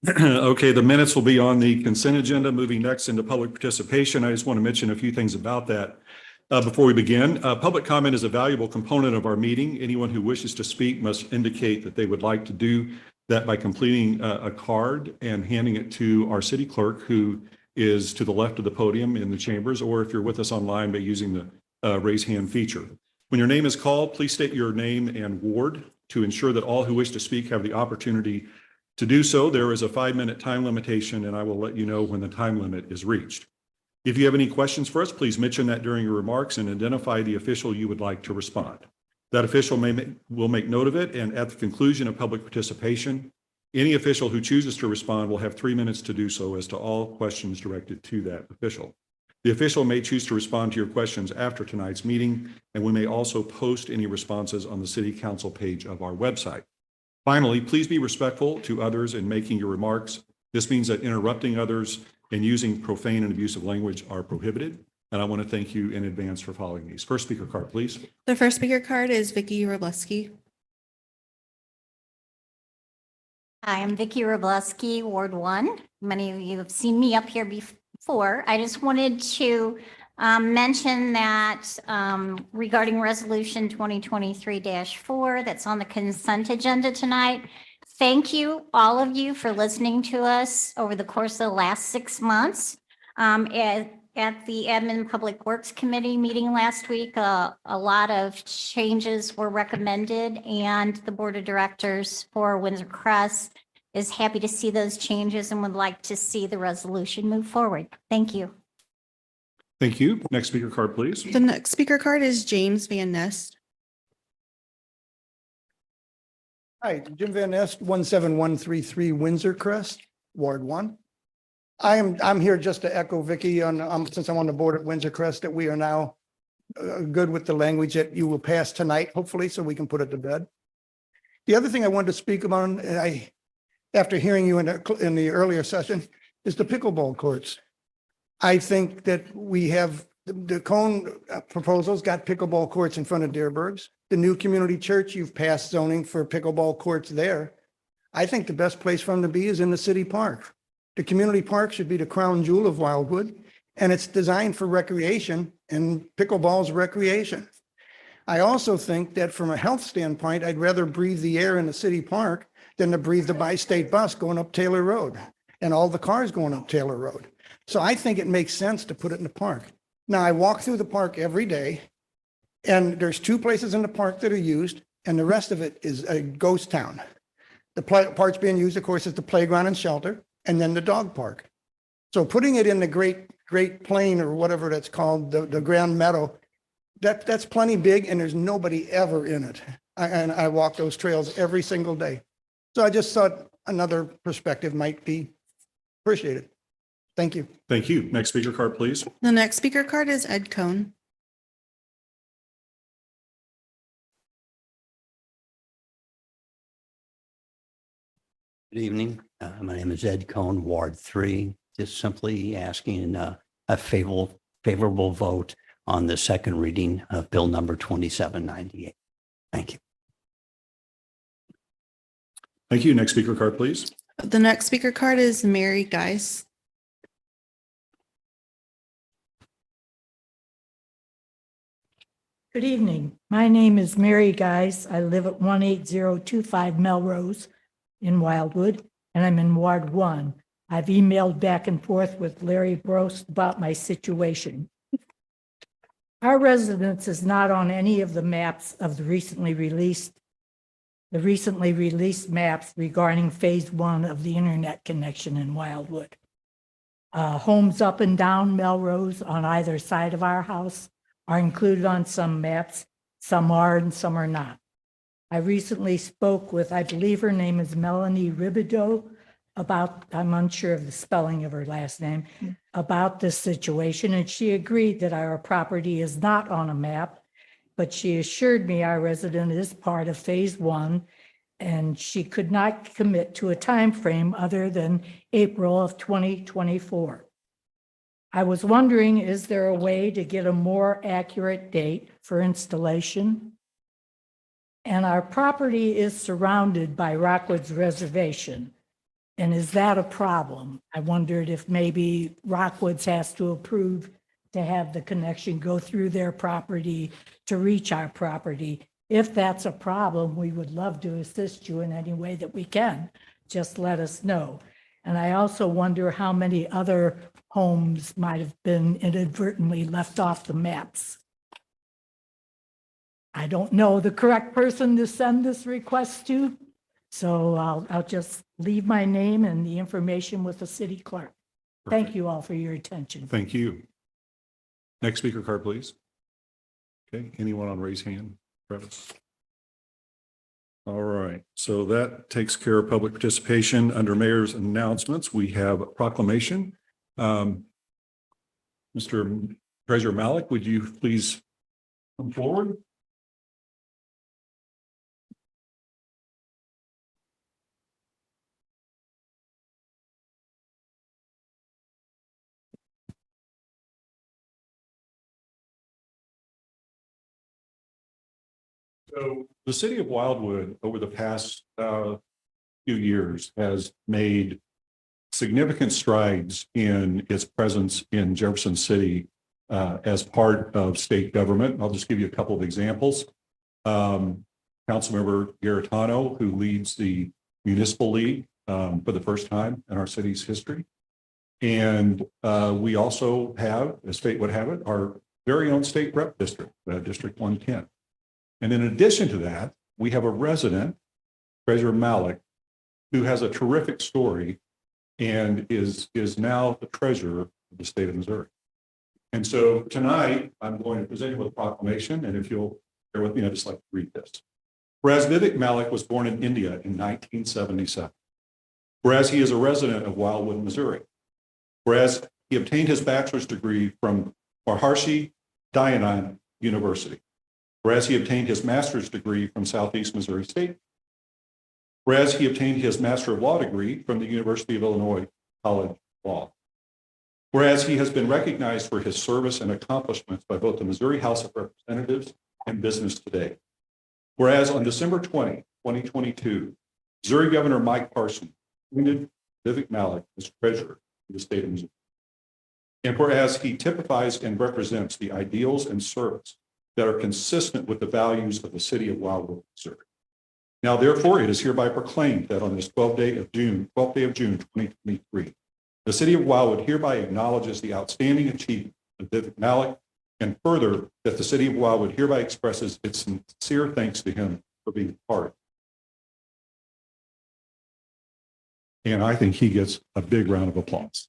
Okay, the minutes will be on the consent agenda. Moving next into public participation. I just want to mention a few things about that before we begin. Public comment is a valuable component of our meeting. Anyone who wishes to speak must indicate that they would like to do that by completing a card and handing it to our city clerk, who is to the left of the podium in the chambers, or if you're with us online, by using the raise hand feature. When your name is called, please state your name and ward to ensure that all who wish to speak have the opportunity to do so. There is a 5-minute time limitation, and I will let you know when the time limit is reached. If you have any questions for us, please mention that during your remarks and identify the official you would like to respond. That official will make note of it, and at the conclusion of public participation, any official who chooses to respond will have 3 minutes to do so as to all questions directed to that official. The official may choose to respond to your questions after tonight's meeting, and we may also post any responses on the City Council page of our website. Finally, please be respectful to others in making your remarks. This means that interrupting others and using profane and abusive language are prohibited. And I want to thank you in advance for following these. First speaker card, please. The first speaker card is Vicky Robleski. Hi, I'm Vicky Robleski, Ward 1. Many of you have seen me up here before. I just wanted to mention that regarding Resolution 2023-4 that's on the consent agenda tonight. Thank you, all of you, for listening to us over the course of the last 6 months. At the Admin Public Works Committee meeting last week, a lot of changes were recommended, and the Board of Directors for Windsor Crest is happy to see those changes and would like to see the resolution move forward. Thank you. Thank you. Next speaker card, please. The next speaker card is James Van Nest. Hi, Jim Van Nest, 17133 Windsor Crest, Ward 1. I'm here just to echo Vicky on, since I'm on the board at Windsor Crest, that we are now good with the language that you will pass tonight, hopefully, so we can put it to bed. The other thing I wanted to speak about, after hearing you in the earlier session, is the pickleball courts. I think that we have, the Cone proposals got pickleball courts in front of Deerberg's. The new community church, you've passed zoning for pickleball courts there. I think the best place for them to be is in the city park. The community park should be the crown jewel of Wildwood, and it's designed for recreation, and pickleball is recreation. I also think that from a health standpoint, I'd rather breathe the air in the city park than to breathe the bi-state bus going up Taylor Road and all the cars going up Taylor Road. So I think it makes sense to put it in the park. Now, I walk through the park every day, and there's 2 places in the park that are used, and the rest of it is a ghost town. The parts being used, of course, is the playground and shelter, and then the dog park. So putting it in the Great Plain or whatever that's called, the Grand Meadow, that's plenty big, and there's nobody ever in it. And I walk those trails every single day. So I just thought another perspective might be appreciated. Thank you. Thank you. Next speaker card, please. The next speaker card is Ed Cohn. Good evening. My name is Ed Cohn, Ward 3. Just simply asking a favorable vote on the second reading of Bill number 2798. Thank you. Thank you. Next speaker card, please. The next speaker card is Mary Geis. Good evening. My name is Mary Geis. I live at 18025 Melrose in Wildwood, and I'm in Ward 1. I've emailed back and forth with Larry Brost about my situation. Our residence is not on any of the maps of the recently released maps regarding phase 1 of the internet connection in Wildwood. Homes up and down Melrose on either side of our house are included on some maps. Some are and some are not. I recently spoke with, I believe her name is Melanie Ribideau, about, I'm unsure of the spelling of her last name, about this situation, and she agreed that our property is not on a map, but she assured me our resident is part of phase 1, and she could not commit to a time frame other than April of 2024. I was wondering, is there a way to get a more accurate date for installation? And our property is surrounded by Rockwood's Reservation. And is that a problem? I wondered if maybe Rockwood's has to approve to have the connection go through their property to reach our property. If that's a problem, we would love to assist you in any way that we can. Just let us know. And I also wonder how many other homes might have been inadvertently left off the maps. I don't know the correct person to send this request to, so I'll just leave my name and the information with the city clerk. Thank you all for your attention. Thank you. Next speaker card, please. Okay, anyone on raise hand? Travis. All right, so that takes care of public participation. Under mayor's announcements, we have a proclamation. Mr. Treasurer Malik, would you please come forward? So the city of Wildwood over the past few years has made significant strides in its presence in Jefferson City as part of state government. I'll just give you a couple of examples. Councilmember Garitano, who leads the municipal league for the first time in our city's history. And we also have, as fate would have it, our very own state rep district, District 110. And in addition to that, we have a resident, Treasurer Malik, who has a terrific story and is now the treasurer of the state of Missouri. And so tonight, I'm going to present you with a proclamation, and if you'll bear with me, I'd just like to read this. Whereas Vivek Malik was born in India in 1977. Whereas he is a resident of Wildwood, Missouri. Whereas he obtained his bachelor's degree from Maharshi Dayanand University. Whereas he obtained his master's degree from Southeast Missouri State. Whereas he obtained his Master of Law degree from the University of Illinois College of Law. Whereas he has been recognized for his service and accomplishments by both the Missouri House of Representatives and Business Today. Whereas on December 20, 2022, Missouri Governor Mike Parson appointed Vivek Malik as treasurer of the state of Missouri. And whereas he typifies and represents the ideals and service that are consistent with the values of the city of Wildwood, Missouri. Now, therefore, it is hereby proclaimed that on this 12th day of June, 2023, the city of Wildwood hereby acknowledges the outstanding achievement of Vivek Malik, and further, that the city of Wildwood hereby expresses its sincere thanks to him for being part. And I think he gets a big round of applause.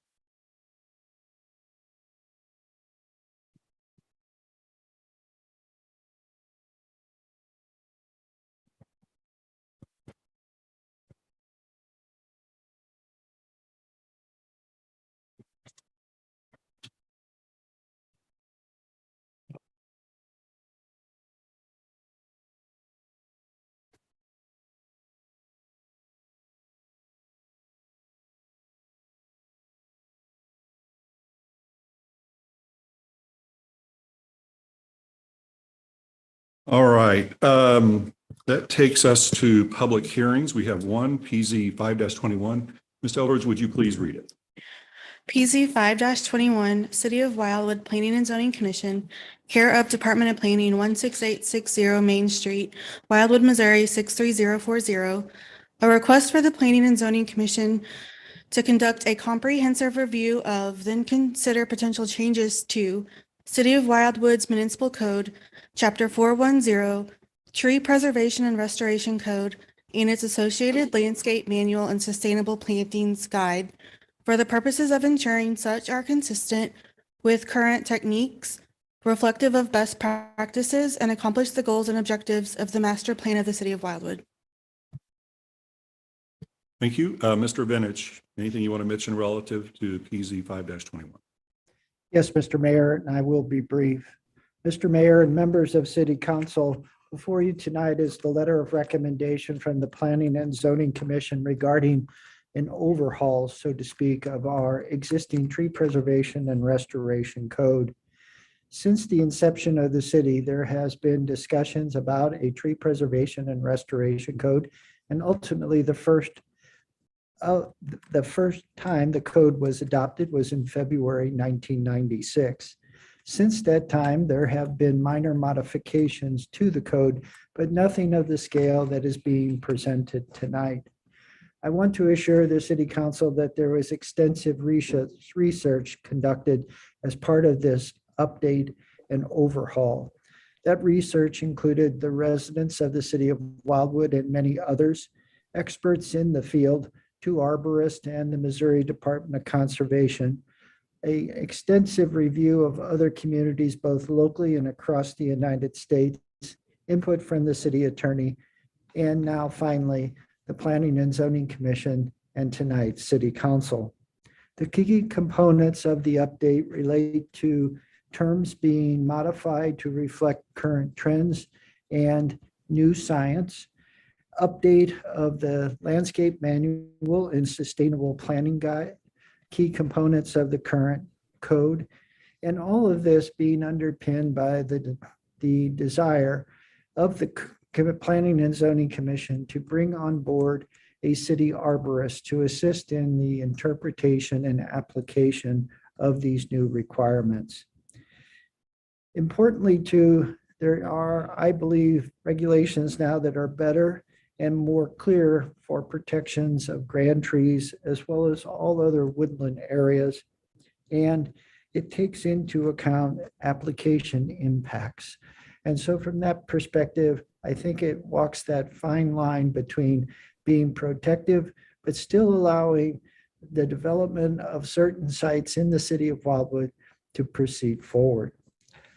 All right, that takes us to public hearings. We have one, PZ 5-21. Ms. Eldridge, would you please read it? PZ 5-21, City of Wildwood Planning and Zoning Commission, care of Department of Planning, 16860 Main Street, Wildwood, Missouri, 63040. A request for the Planning and Zoning Commission to conduct a comprehensive review of, then consider potential changes to City of Wildwood's Municipal Code, Chapter 410, Tree Preservation and Restoration Code, and its associated Landscape Manual and Sustainable Plantings Guide for the purposes of ensuring such are consistent with current techniques, reflective of best practices, and accomplish the goals and objectives of the master plan of the City of Wildwood. Thank you. Mr. Vinich, anything you want to mention relative to PZ 5-21? Yes, Mr. Mayor, and I will be brief. Mr. Mayor and members of City Council, before you tonight is the letter of recommendation from the Planning and Zoning Commission regarding an overhaul, so to speak, of our existing tree preservation and restoration code. Since the inception of the city, there has been discussions about a tree preservation and restoration code, and ultimately the first time the code was adopted was in February 1996. Since that time, there have been minor modifications to the code, but nothing of the scale that is being presented tonight. I want to assure the City Council that there was extensive research conducted as part of this update and overhaul. That research included the residents of the City of Wildwood and many others, experts in the field, two arborists, and the Missouri Department of Conservation, an extensive review of other communities, both locally and across the United States, input from the city attorney, and now finally, the Planning and Zoning Commission and tonight's City Council. The key components of the update relate to terms being modified to reflect current trends and new science, update of the Landscape Manual and Sustainable Planning Guide, key components of the current code, and all of this being underpinned by the desire of the Planning and Zoning Commission to bring on board a city arborist to assist in the interpretation and application of these new requirements. Importantly, too, there are, I believe, regulations now that are better and more clear for protections of grand trees as well as all other woodland areas. And it takes into account application impacts. And so from that perspective, I think it walks that fine line between being protective, but still allowing the development of certain sites in the city of Wildwood to proceed forward.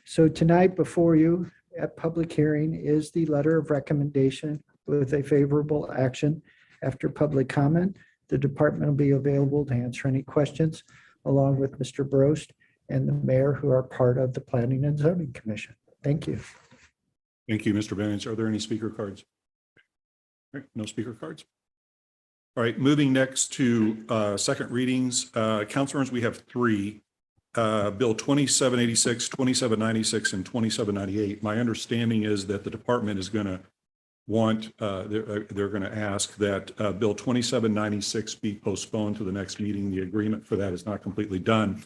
So tonight before you at public hearing is the letter of recommendation with a favorable action. After public comment, the department will be available to answer any questions along with Mr. Brost and the mayor who are part of the Planning and Zoning Commission. Thank you. Thank you, Mr. Bennett. Are there any speaker cards? All right, no speaker cards. All right, moving next to second readings. Councilors, we have three. Bill 2786, 2796, and 2798. My understanding is that the department is going to want, they're going to ask that Bill 2796 be postponed to the next meeting. The agreement for that is not completely done.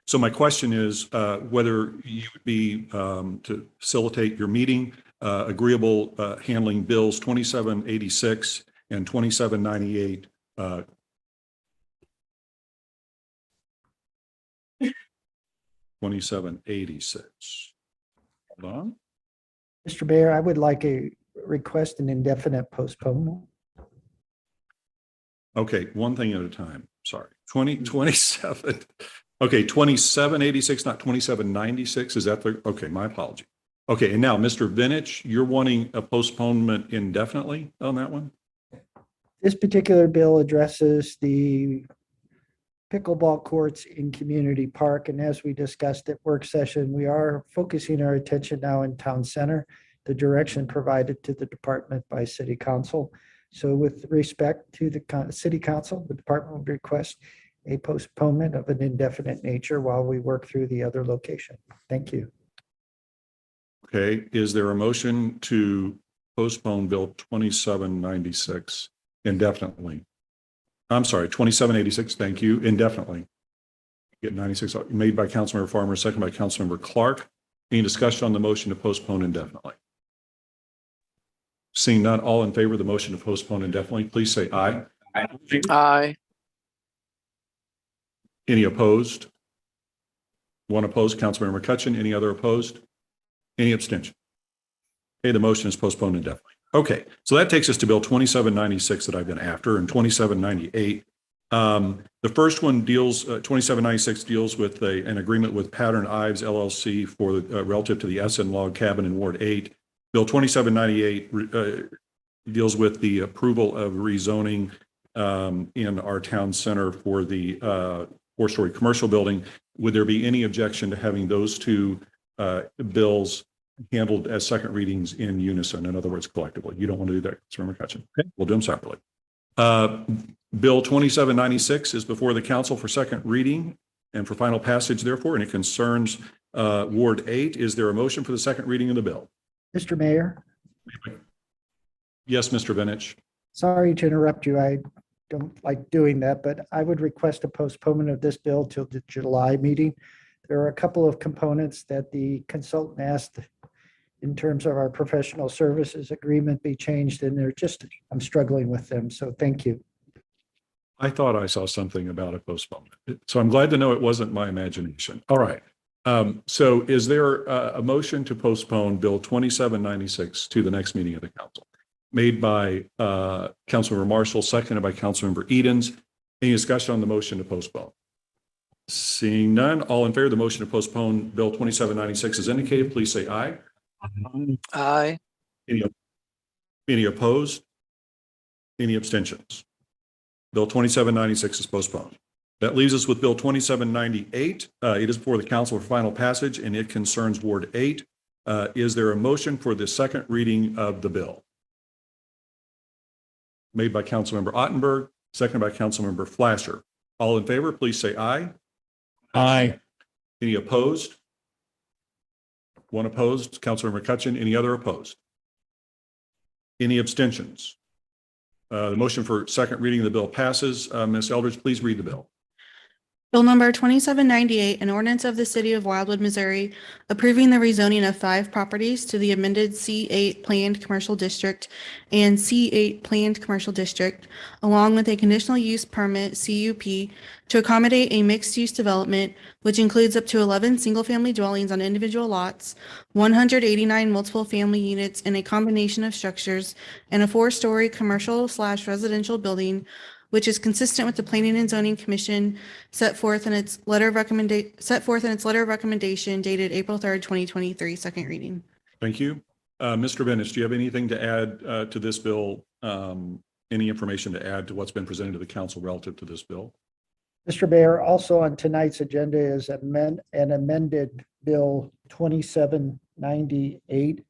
So my question is whether you would be, to facilitate your meeting, agreeable handling bills 2786 and 2798. 2786. Hold on. Mr. Mayor, I would like a request an indefinite postponement. Okay, one thing at a time. Sorry. 27. Okay, 2786, not 2796. Is that the, okay, my apology. Okay, and now Mr. Vinich, you're wanting a postponement indefinitely on that one? This particular bill addresses the pickleball courts in Community Park. And as we discussed at work session, we are focusing our attention now in Town Center, the direction provided to the department by City Council. So with respect to the City Council, the department would request a postponement of an indefinite nature while we work through the other location. Thank you. Okay, is there a motion to postpone Bill 2796 indefinitely? I'm sorry, 2786, thank you, indefinitely. Get 96, made by Councilmember Farmer, second by Councilmember Clark. Any discussion on the motion to postpone indefinitely? Seeing none, all in favor of the motion to postpone indefinitely, please say aye. Aye. Any opposed? One opposed, Councilmember McCutcheon. Any other opposed? Any abstention? Okay, the motion is postponed indefinitely. Okay, so that takes us to Bill 2796 that I've been after, and 2798. The first one deals, 2796 deals with an agreement with Pattern Ives LLC for relative to the Essen Log Cabin in Ward 8. Bill 2798 deals with the approval of rezoning in our town center for the four-story commercial building. Would there be any objection to having those two bills handled as second readings in unison? In other words, collectively. You don't want to do that, Mr. McCutcheon. Okay, we'll do them separately. Bill 2796 is before the council for second reading and for final passage, therefore, and it concerns Ward 8. Is there a motion for the second reading of the bill? Mr. Mayor, Yes, Mr. Vinich. sorry to interrupt you. I don't like doing that, but I would request a postponement of this bill till the July meeting. There are a couple of components that the consultant asked in terms of our professional services agreement be changed, and they're just, I'm struggling with them. So thank you. I thought I saw something about a postponement. So I'm glad to know it wasn't my imagination. All right. So is there a motion to postpone Bill 2796 to the next meeting of the council? Made by Councilmember Marshall, seconded by Councilmember Edens. Any discussion on the motion to postpone? Seeing none, all in favor of the motion to postpone Bill 2796 as indicated, please say aye. Aye. Any opposed? Any abstentions? Bill 2796 is postponed. That leaves us with Bill 2798. It is before the council for final passage, and it concerns Ward 8. Is there a motion for the second reading of the bill? Made by Councilmember Ottenberg, seconded by Councilmember Flasher. All in favor, please say aye. Aye. Any opposed? One opposed, Councilmember McCutcheon. Any other opposed? Any abstentions? The motion for second reading of the bill passes. Ms. Eldridge, please read the bill. Bill number 2798, an ordinance of the city of Wildwood, Missouri, approving the rezoning of 5 properties to the amended C8 Planned Commercial District and C8 Planned Commercial District, along with a conditional use permit, CUP, to accommodate a mixed-use development, which includes up to 11 single-family dwellings on individual lots, 189 multiple-family units in a combination of structures, and a 4-story commercial/residential building, which is consistent with the Planning and Zoning Commission set forth in its letter of recommendation dated April 3rd, 2023, second reading. Thank you. Mr. Bennett, do you have anything to add to this bill? Any information to add to what's been presented to the council relative to this bill? Mr. Mayor, also on tonight's agenda is an amended Bill 2798.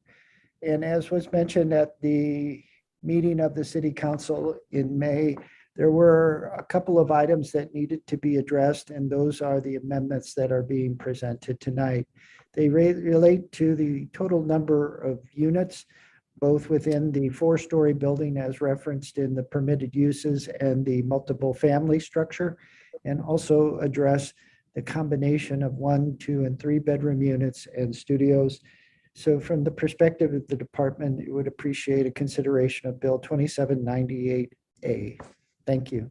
And as was mentioned at the meeting of the city council in May, there were a couple of items that needed to be addressed, and those are the amendments that are being presented tonight. They relate to the total number of units, both within the four-story building as referenced in the permitted uses and the multiple family structure, and also address the combination of 1, 2, and 3 bedroom units and studios. So from the perspective of the department, it would appreciate a consideration of Bill 2798A. Thank you.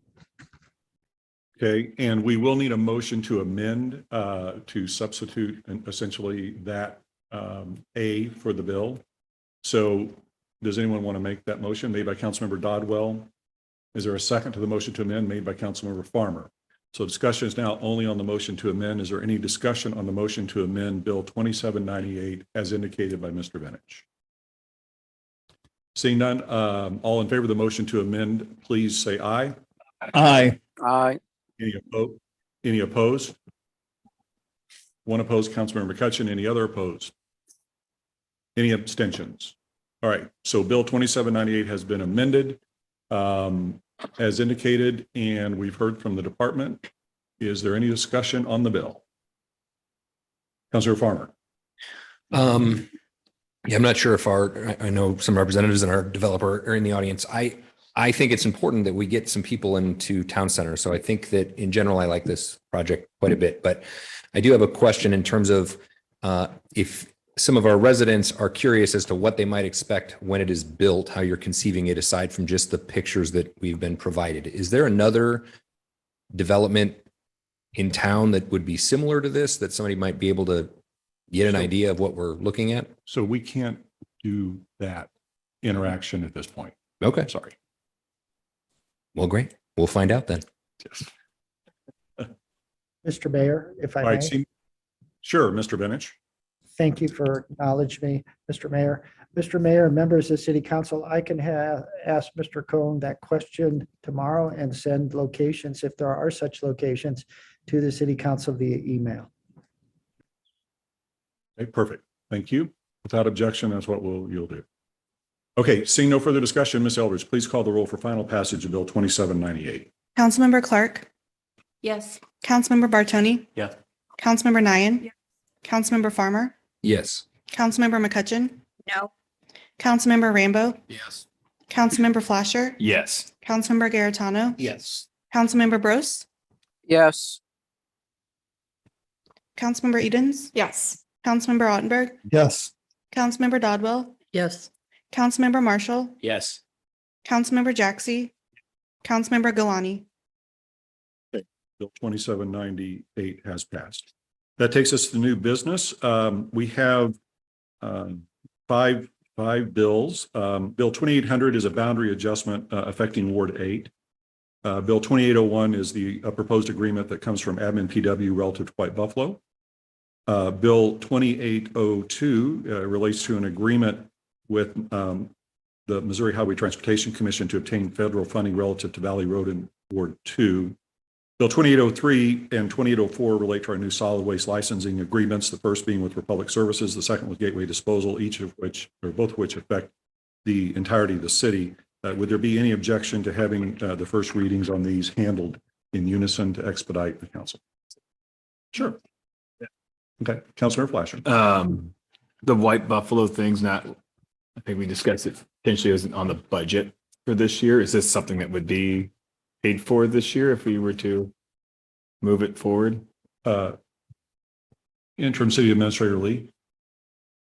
Okay, and we will need a motion to amend to substitute essentially that A for the bill. So does anyone want to make that motion? Made by Councilmember Dodwell. Is there a second to the motion to amend made by Councilmember Farmer? So discussion is now only on the motion to amend. Is there any discussion on the motion to amend Bill 2798 as indicated by Mr. Benich? Seeing none, all in favor of the motion to amend, please say aye. Aye. Aye. Any opposed? One opposed, Councilmember McCutcheon. Any other opposed? Any abstentions? All right, so Bill 2798 has been amended as indicated, and we've heard from the department. Is there any discussion on the bill? Councilor Farmer. Yeah, I'm not sure if I know some representatives and our developer are in the audience. I think it's important that we get some people into town center. So I think that in general, I like this project quite a bit, but I do have a question in terms of if some of our residents are curious as to what they might expect when it is built, how you're conceiving it aside from just the pictures that we've been provided. Is there another development in town that would be similar to this that somebody might be able to get an idea of what we're looking at? So we can't do that interaction at this point. Okay. Sorry. Well, great. We'll find out then. Yes. Mr. Mayor, if I All right. may. Sure, Mr. Benich. Thank you for acknowledging me, Mr. Mayor. Mr. Mayor, members of City Council, I can ask Mr. Cohn that question tomorrow and send locations, if there are such locations, to the City Council via email. Okay, perfect. Thank you. Without objection, that's what you'll do. Okay, seeing no further discussion, Ms. Eldridge, please call the roll for final passage of Bill 2798. Councilmember Clark, Yes. Councilmember Bartoni, Yeah. Councilmember Nyan, Councilmember Farmer, Yes. Councilmember McCutcheon, No. Councilmember Rambo, Yes. Councilmember Flasher, Yes. Councilmember Garitano, Yes. Councilmember Bros, Yes. Councilmember Edens, Yes. Councilmember Ottenberg, Yes. Councilmember Dodwell, Yes. Councilmember Marshall, Yes. Councilmember Jaxi, Councilmember Galani. Bill 2798 has passed. That takes us to new business. We have five bills. Bill 2800 is a boundary adjustment affecting Ward 8. Bill 2801 is the proposed agreement that comes from Admin PW relative to White Buffalo. Bill 2802 relates to an agreement with the Missouri Highway Transportation Commission to obtain federal funding relative to Valley Road in Ward 2. Bill 2803 and 2804 relate to our new solid waste licensing agreements, the first being with Republic Services, the second with Gateway Disposal, both of which affect the entirety of the city. Would there be any objection to having the first readings on these handled in unison to expedite the council? Sure. Okay, Councilor Flasher. The White Buffalo thing's not, I think we discussed it potentially isn't on the budget for this year. Is this something that would be paid for this year if we were to move it forward? Interim City Administrator Lee.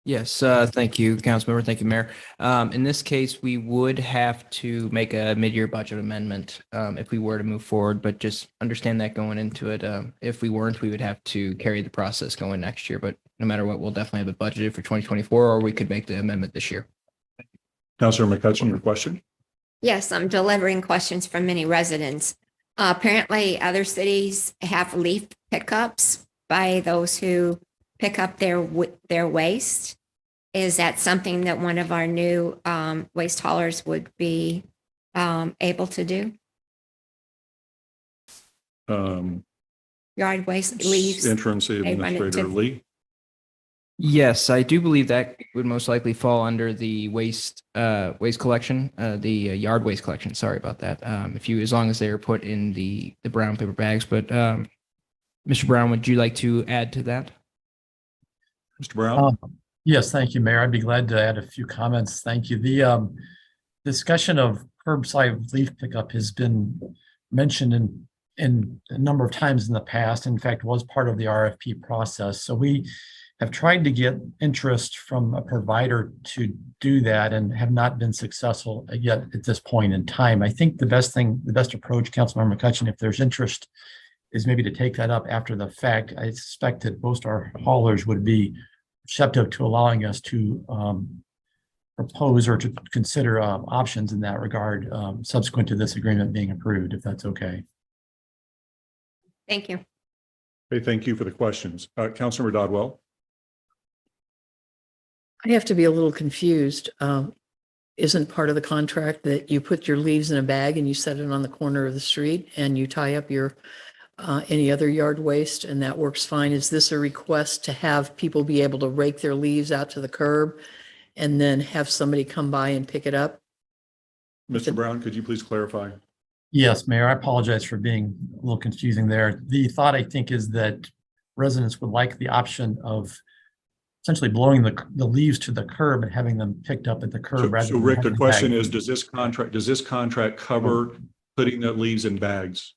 Yes, thank you, Councilmember. Thank you, Mayor. In this case, we would have to make a mid-year budget amendment if we were to move forward, but just understand that going into it. If we weren't, we would have to carry the process going next year. But no matter what, we'll definitely have it budgeted for 2024, or we could make the amendment this year. Councilor McCutcheon, your question? Yes, I'm delivering questions from many residents. Apparently, other cities have leaf pickups by those who pick up their waste. is that something that one of our new waste haulers would be able to do? Yard waste leaves? Interim City they run it Administrator to- Lee. Yes, I do believe that would most likely fall under the waste collection, the yard waste collection. Sorry about that. As long as they are put in the brown paper bags. But Mr. Brown, would you like to add to that? Mr. Brown? Yes, thank you, Mayor. I'd be glad to add a few comments. Thank you. The discussion of curbside leaf pickup has been mentioned in a number of times in the past. In fact, was part of the RFP process. So we have tried to get interest from a provider to do that and have not been successful yet at this point in time. I think the best approach, Councilmember McCutcheon, if there's interest, is maybe to take that up after the fact. I suspect that most our haulers would be receptive to allowing us to propose or to consider options in that regard subsequent to this agreement being approved, if that's okay. Thank you. Okay, thank you for the questions. Councilmember Dodwell? I have to be a little confused. Isn't part of the contract that you put your leaves in a bag and you set it on the corner of the street and you tie up your any other yard waste and that works fine? Is this a request to have people be able to rake their leaves out to the curb and then have somebody come by and pick it up? Mr. Brown, could you please clarify? Yes, Mayor, I apologize for being a little confusing there. The thought, I think, is that residents would like the option of essentially blowing the leaves to the curb and having them picked up at the curb. So Rick, the question is, does this contract cover putting the leaves in bags?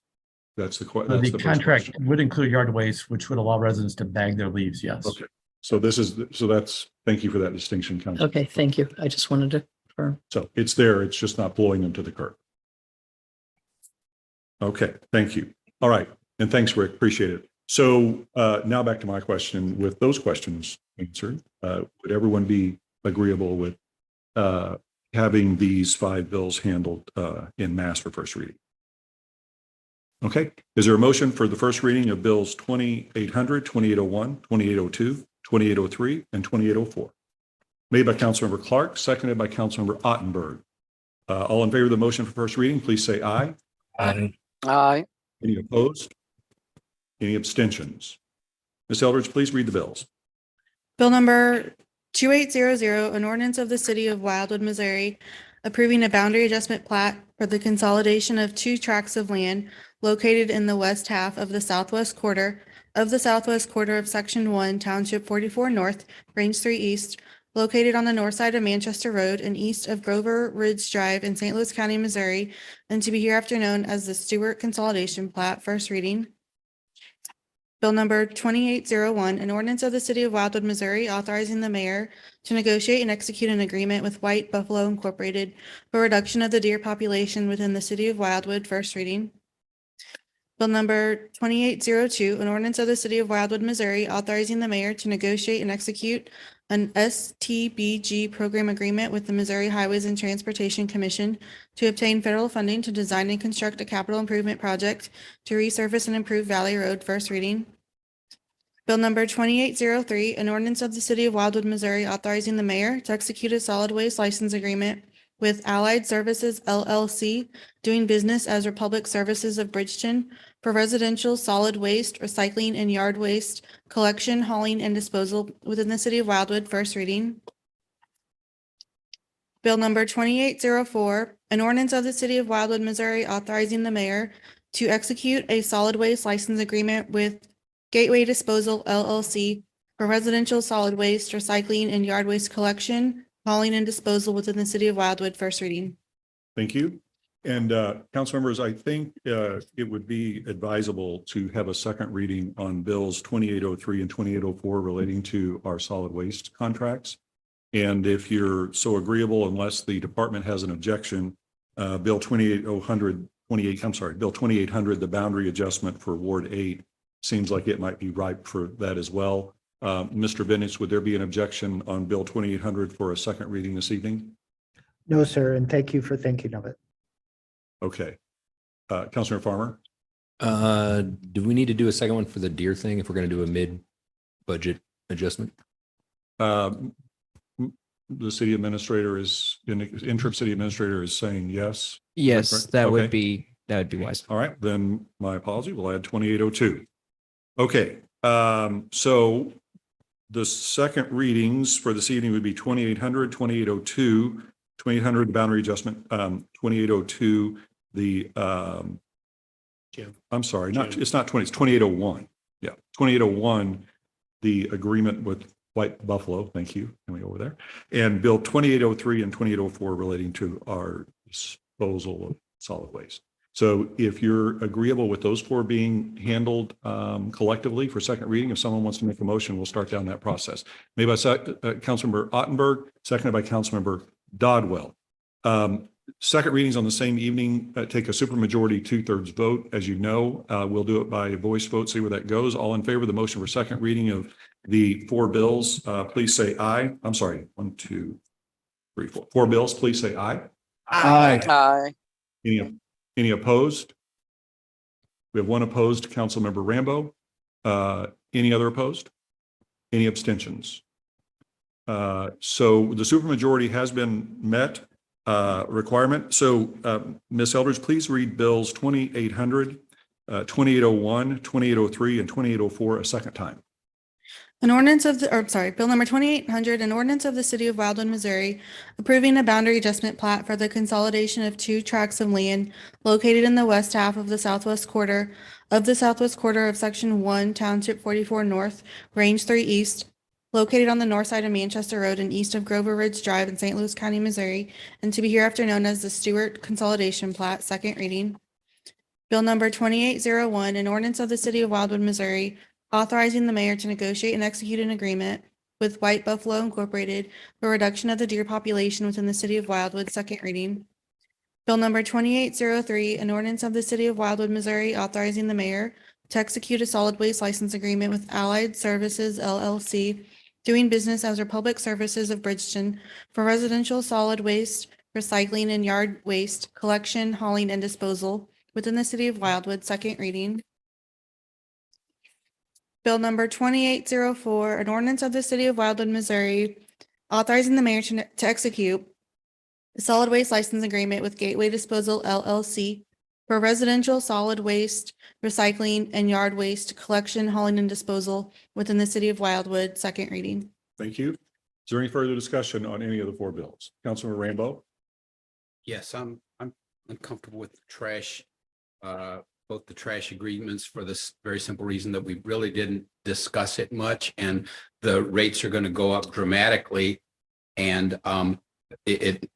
That's the question. The contract would include yard waste, which would allow residents to bag their leaves, yes. Okay. So thank you for that distinction, Council. Okay, thank you. I just wanted to confirm. So it's there, it's just not blowing them to the curb. Okay, thank you. All right. And thanks, Rick. Appreciate it. So now back to my question. With those questions answered, would everyone be agreeable with having these 5 bills handled in mass for first reading? Okay. Is there a motion for the first reading of bills 2800, 2801, 2802, 2803, and 2804? Made by Councilmember Clark, seconded by Councilmember Ottenberg. All in favor of the motion for first reading, please say aye. Aye. Aye. Any opposed? Any abstentions? Ms. Eldridge, please read the bills. Bill number 2800, an ordinance of the city of Wildwood, Missouri, approving a boundary adjustment plat for the consolidation of 2 tracts of land located in the west half of the southwest quarter of Section 1, Township 44 North, Range 3 East, located on the north side of Manchester Road and east of Grover Ridge Drive in St. Louis County, Missouri, and to be hereafter known as the Stewart Consolidation Plat, first reading. Bill number 2801, an ordinance of the city of Wildwood, Missouri, authorizing the mayor to negotiate and execute an agreement with White Buffalo Incorporated for reduction of the deer population within the city of Wildwood, first reading. Bill number 2802, an ordinance of the city of Wildwood, Missouri, authorizing the mayor to negotiate and execute an STBG program agreement with the Missouri Highways and Transportation Commission to obtain federal funding to design and construct a capital improvement project to resurface and improve Valley Road, first reading. Bill number 2803, an ordinance of the city of Wildwood, Missouri, authorizing the mayor to execute a solid waste license agreement with Allied Services LLC, doing business as Republic Services of Bridgeton, for residential solid waste, recycling, and yard waste collection, hauling, and disposal within the city of Wildwood, first reading. Bill number 2804, an ordinance of the city of Wildwood, Missouri, authorizing the mayor to execute a solid waste license agreement with Gateway Disposal LLC for residential solid waste, recycling, and yard waste collection, hauling, and disposal within the city of Wildwood, first reading. Thank you. And council members, I think it would be advisable to have a second reading on bills 2803 and 2804 relating to our solid waste contracts. And if you're so agreeable, unless the department has an objection, bill 2800, the boundary adjustment for Ward 8 seems like it might be ripe for that as well. Mr. Bennett, would there be an objection on bill 2800 for a second reading this evening? No, sir, and thank you for thinking of it. Okay. Councilor Farmer? Do we need to do a second one for the deer thing if we're going to do a mid-budget adjustment? the city administrator is, interim city administrator is saying yes? Yes, correct? that would Okay. be wise. All right, then my apology. We'll add 2802. Okay, so the second readings for this evening would be 2800, 2802, 2800, the boundary adjustment, 2802, the, I'm sorry, it's not 20, it's 2801. Yeah, 2801, the agreement with White Buffalo, thank you, can we go over there? And Bill 2803 and 2804 relating to our disposal of solid waste. So if you're agreeable with those four being handled collectively for second reading, if someone wants to make a motion, we'll start down that process. Made by Councilmember Ottenberg, seconded by Councilmember Dodwell. Second readings on the same evening take a supermajority 2/3 vote. As you know, we'll do it by voice vote, see where that goes. All in favor of the motion for second reading of the four bills, please say aye. I'm sorry, 1, 2, 3, 4. Four bills, please say aye. Aye. Any opposed? We have one opposed, Councilmember Rambo. Any other opposed? Any abstentions? So the supermajority has been met requirement. So Ms. Eldridge, please read bills 2800, 2801, 2803, and 2804 a second time. An ordinance of Bill number 2800, an ordinance of the city of Wildwood, Missouri, approving a boundary adjustment plat for the consolidation of two tracts of land located in the west half of the southwest quarter of Section 1, Township 44 North, Range 3 East, located on the north side of Manchester Road and east of Grover Ridge Drive in St. Louis County, Missouri, and to be hereafter known as the Stewart Consolidation Plat, second reading. Bill number 2801, an ordinance of the city of Wildwood, Missouri, authorizing the mayor to negotiate and execute an agreement with White Buffalo Incorporated for reduction of the deer population within the city of Wildwood, second reading. Bill number 2803, an ordinance of the city of Wildwood, Missouri, authorizing the mayor to execute a solid waste license agreement with Allied Services LLC, doing business as Republic Services of Bridgeton for residential solid waste, recycling, and yard waste collection, hauling, and disposal within the city of Wildwood, second reading. Bill number 2804, an ordinance of the city of Wildwood, Missouri, authorizing the mayor to execute a solid waste license agreement with Gateway Disposal LLC for residential solid waste, recycling, and yard waste collection, hauling, and disposal within the city of Wildwood, second reading. Thank you. Is there any further discussion on any of the four bills? Councilmember Rambo? Yes, I'm uncomfortable with the trash, both the trash agreements for this very simple reason that we really didn't discuss it much, and the rates are going to go up dramatically. And it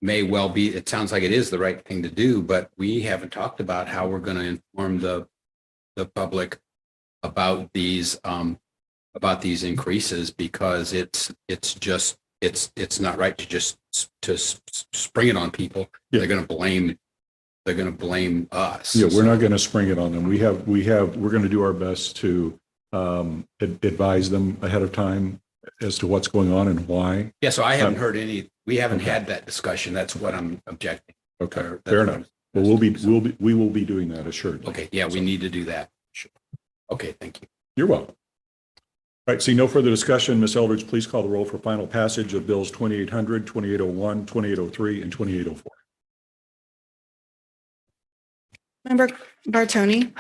may well be, it sounds like it is the right thing to do, but we haven't talked about how we're going to inform the public about these increases, because it's not right to just spring it on people. Yeah. They're going to blame us. Yeah, we're not going to spring it on them. We're going to do our best to advise them ahead of time as to what's going on and why. Yeah, so I haven't heard we haven't had that discussion. That's what I'm objecting. Okay, fair enough. Well, we will be doing that assuredly. Okay, yeah, we need to do that. Sure. Okay, thank you. You're welcome. All right, see no further discussion. Ms. Eldridge, please call the roll for final passage of bills 2800, 2801, 2803, and 2804. Member Bartoni?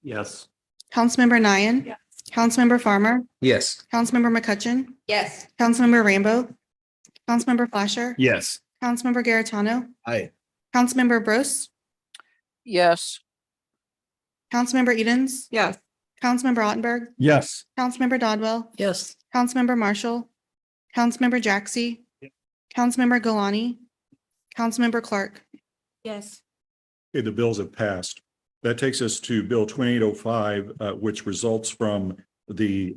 Yes. Councilmember Nian? Yes. Councilmember Farmer? Yes. Councilmember McCutcheon? Yes. Councilmember Rambo? Councilmember Flasher? Yes. Councilmember Garitano? Aye. Councilmember Bros? Yes. Councilmember Edens? Yes. Councilmember Ottenberg? Yes. Councilmember Dodwell? Yes. Councilmember Marshall? Councilmember Jaxi? Councilmember Galani? Councilmember Clark? Yes. Okay, the bills have passed. That takes us to Bill 2805, which results from the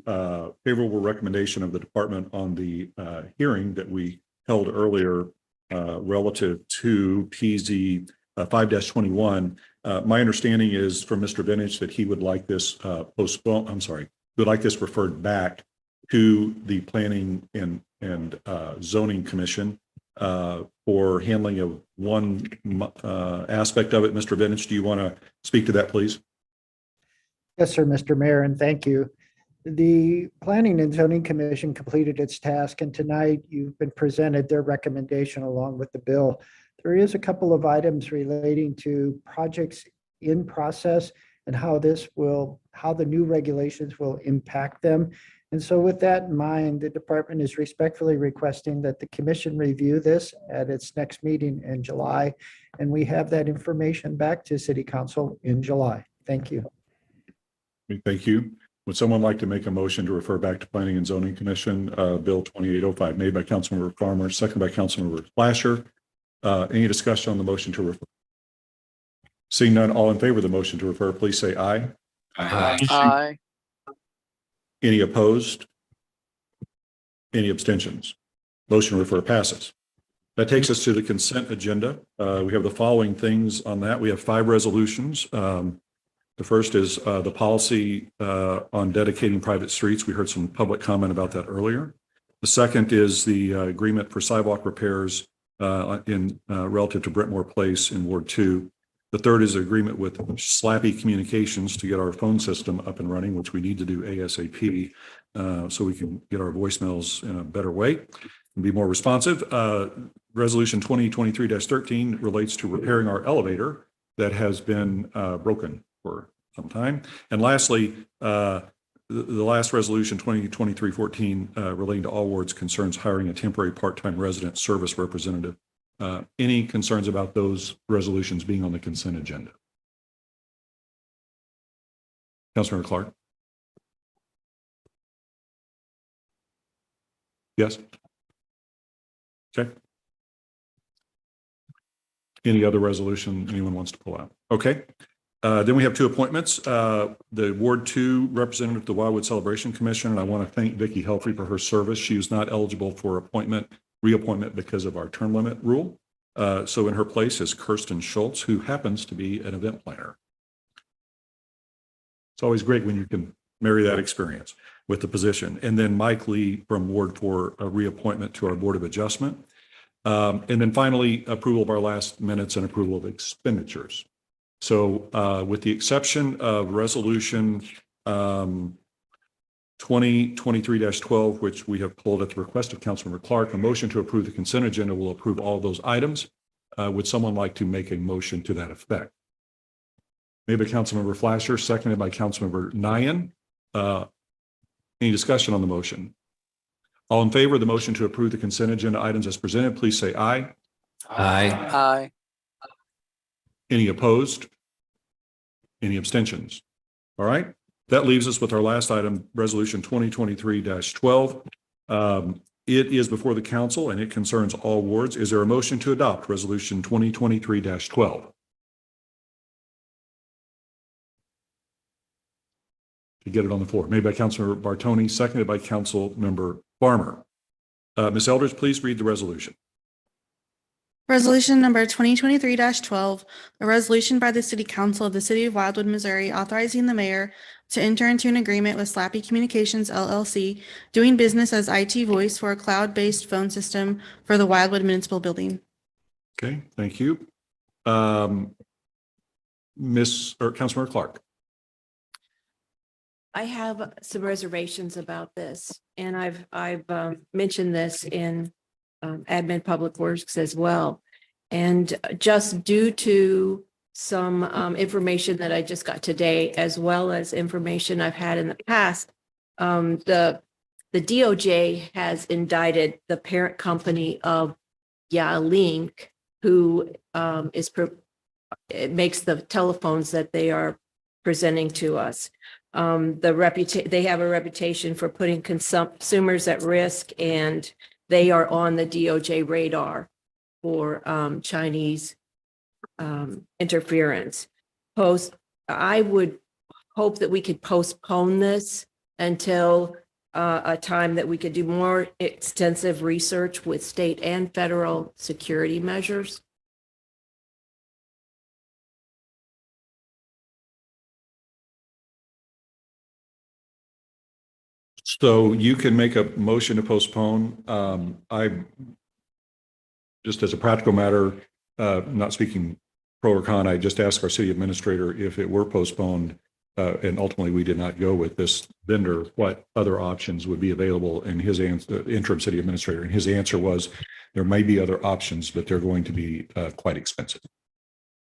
favorable recommendation of the department on the hearing that we held earlier relative to PZ 5-21. My understanding is from Mr. Vintage that he would like this would like this referred back to the Planning and Zoning Commission for handling of one aspect of it. Mr. Vintage, do you want to speak to that, please? Yes, sir, Mr. Mayor, and thank you. The Planning and Zoning Commission completed its task, and tonight you've been presented their recommendation along with the bill. There is a couple of items relating to projects in process and how the new regulations will impact them. And so with that in mind, the department is respectfully requesting that the commission review this at its next meeting in July. And we have that information back to City Council in July. Thank you. Thank you. Would someone like to make a motion to refer back to Planning and Zoning Commission, Bill 2805, made by Councilmember Farmer, second by Councilmember Flasher? Any discussion on the motion to refer? Seeing none, all in favor of the motion to refer, please say aye. Aye. Any opposed? Any abstentions? Motion to refer passes. That takes us to the consent agenda. We have the following things on that. We have 5 resolutions. The first is the policy on dedicating private streets. We heard some public comment about that earlier. The second is the agreement for sidewalk repairs in relative to Brentmore Place in Ward 2. The third is agreement with Slappy Communications to get our phone system up and running, which we need to do ASAP so we can get our voicemails in a better way and be more responsive. Resolution 2023-13 relates to repairing our elevator that has been broken for some time. And lastly, the last resolution 2023-14 relating to all wards concerns hiring a temporary part-time resident service representative. Any concerns about those resolutions being on the consent agenda? Councilmember Clark? Yes? Okay. Any other resolution anyone wants to pull out? Okay. Then we have 2 appointments. The Ward 2 representative of the Wildwood Celebration Commission, and I want to thank Vicki Helfrey for her service. She was not eligible for reappointment because of our term limit rule. So in her place is Kirsten Schultz, who happens to be an event planner. It's always great when you can marry that experience with the position. And then Mike Lee from Ward 4, a reappointment to our Board of Adjustment. And then finally, approval of our last minutes and approval of expenditures. So with the exception of resolution 2023-12, which we have pulled at the request of Councilmember Clark, a motion to approve the consent agenda will approve all of those items. Would someone like to make a motion to that effect? Made by Councilmember Flasher, seconded by Councilmember Nyan. Any discussion on the motion? All in favor of the motion to approve the consent agenda items as presented, please say aye. Aye. Aye. Any opposed? Any abstentions? All right. That leaves us with our last item, resolution 2023-12. It is before the council and it concerns all wards. Is there a motion to adopt resolution 2023-12? To get it on the floor, made by Councilmember Bartoni, seconded by Councilmember Farmer. Ms. Eldridge, please read the resolution. Resolution number 2023-12, a resolution by the City Council of the City of Wildwood, Missouri, authorizing the mayor to enter into an agreement with Slappy Communications LLC, doing business as IT Voice for a cloud-based phone system for the Wildwood Municipal Building. Okay, thank you. Councilmember Clark. I have some reservations about this, and I've mentioned this in admin public works as well. And just due to some information that I just got today, as well as information I've had in the past, the DOJ has indicted the parent company of Link, who it makes the telephones that they are presenting to us. They have a reputation for putting consumers at risk, and they are on the DOJ radar for Chinese interference. I would hope that we could postpone this until a time that we could do more extensive research with state and federal security measures. So you can make a motion to postpone. I, just as a practical matter, not speaking pro or con, I just asked our city administrator if it were postponed, and ultimately we did not go with this vendor, what other options would be available. And his answer, interim city administrator, and his answer was, there may be other options, but they're going to be quite expensive.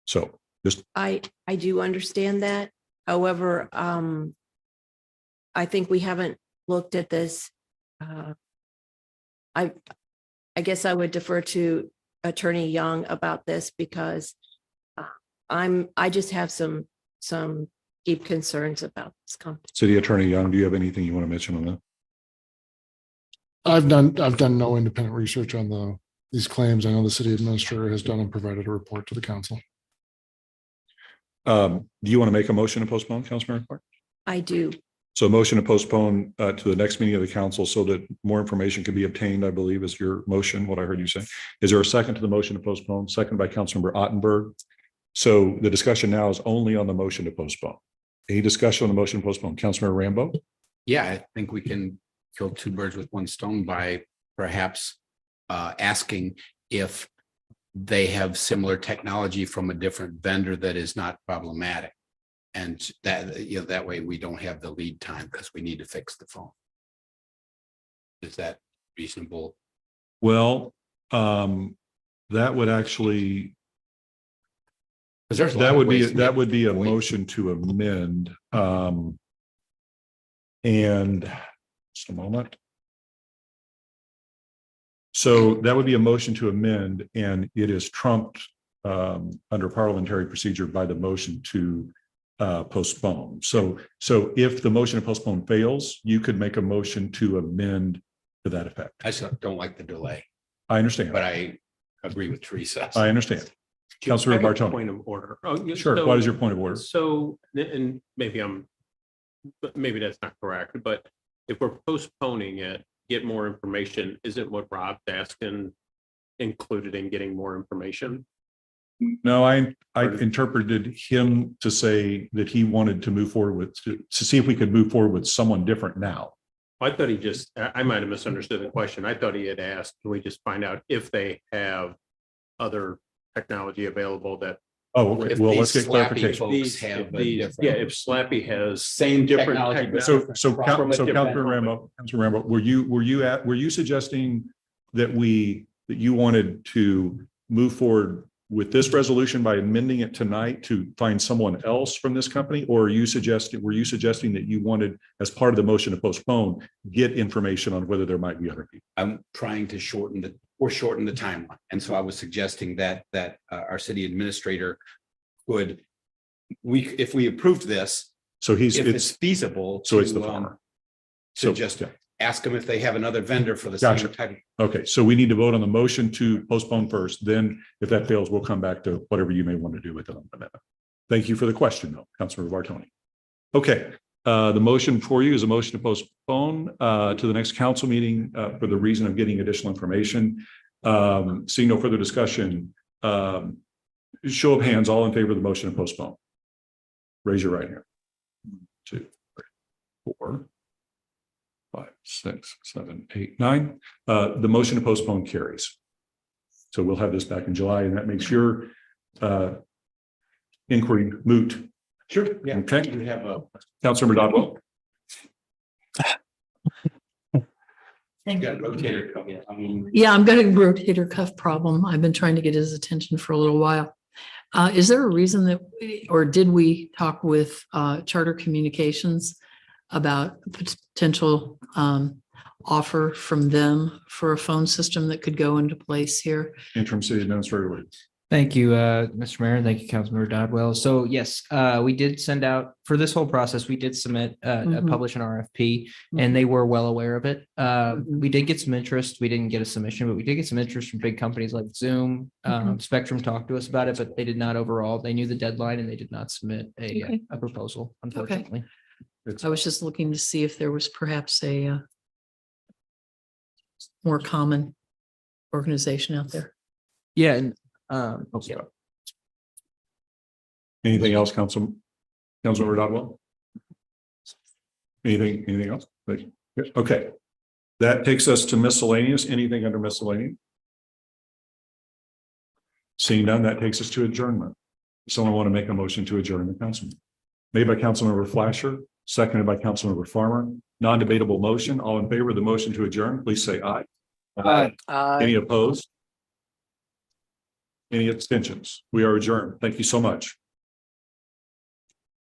So just, I do understand that. However, I think we haven't looked at this. I guess I would defer to Attorney Young about this because I just have some deep concerns about this company. City Attorney Young, do you have anything you want to mention on that? I've done no independent research on these claims. I know the city administrator has done and provided a report to the council. Do you want to make a motion to postpone, Councilmember Clark? I do. So a motion to postpone to the next meeting of the council so that more information can be obtained, I believe is your motion, what I heard you say. Is there a second to the motion to postpone? Second by Councilmember Ottenberg. So the discussion now is only on the motion to postpone. Any discussion on the motion to postpone? Councilmember Rambo? Yeah, I think we can kill two birds with one stone by perhaps asking if they have similar technology from a different vendor that is not problematic. And that, that way we don't have the lead time because we need to fix the phone. Is that reasonable? Well, that would actually, Because that would be a motion to amend. And just a moment. So that would be a motion to amend, and it is trumped under parliamentary procedure by the motion to postpone. So if the motion to postpone fails, you could make a motion to amend to that effect. I just don't like the delay, I understand. but I agree with Teresa. I understand. Councilor Bartone. Point of order. Sure. So- What is your point of order? So, and maybe that's not correct, but if we're postponing it, get more information, isn't what Rob's asking included in getting more information? No, I interpreted him to say that he wanted to move forward with, to see if we could move forward with someone different now. I thought I might have misunderstood the question. I thought he had asked, can we just find out if they have other technology available that. Oh, okay. If Well, these let's get Slappy clarification. folks have a different- Yeah, if Slappy has Same different technology, but technology. So From a different- Councilor Rambo, were you suggesting that you wanted to move forward with this resolution by amending it tonight to find someone else from this company? Or were you suggesting that you wanted, as part of the motion to postpone, get information on whether there might be other people? I'm trying to shorten the timeline. And so I was suggesting that our city administrator could, if we approved this, So if it's feasible. so it's the to, farmer. To So, just yeah. ask them if they have another vendor for the Gotcha. same type. Okay, so we need to vote on the motion to postpone first. Then if that fails, we'll come back to whatever you may want to do with it. Thank you for the question, though, Councilor Bartone. Okay, the motion for you is a motion to postpone to the next council meeting for the reason of getting additional information. Seeing no further discussion, show of hands, all in favor of the motion to postpone. Raise your right hand. 1, 2, 3, 4, 5, 6, 7, 8, 9. The motion to postpone carries. So we'll have this back in July, and that makes your inquiry moot. Sure. Yeah. Okay. You have a. Councilmember Dodwell. You got a rotator cuff. Yeah, I've got a rotator cuff problem. I've been trying to get his attention for a little while. Is there a reason that, or did we talk with Charter Communications about a potential offer from them for a phone system that could go into place here? Interim City Administrator. Thank you, Mr. Mayor. Thank you, Councilmember Dodwell. So yes, we did send out for this whole process. We did submit, publish an RFP, and they were well aware of it. We did get some interest. We didn't get a submission, but we did get some interest from big companies like Zoom. Spectrum talked to us about it, but they did not overall. They knew the deadline and they did not submit a proposal, unfortunately. I was just looking to see if there was perhaps a more common organization out there. Yeah, and Okay. Anything else, Councilmember Dodwell? Anything else? Okay. That takes us to miscellaneous. Anything under miscellaneous? Seeing none, that takes us to adjournment. Someone want to make a motion to adjourn the council? Made by Councilmember Flasher, seconded by Councilmember Farmer. Non-debatable motion. All in favor of the motion to adjourn, please say aye. Any opposed? Any abstentions? We are adjourned. Thank you so much.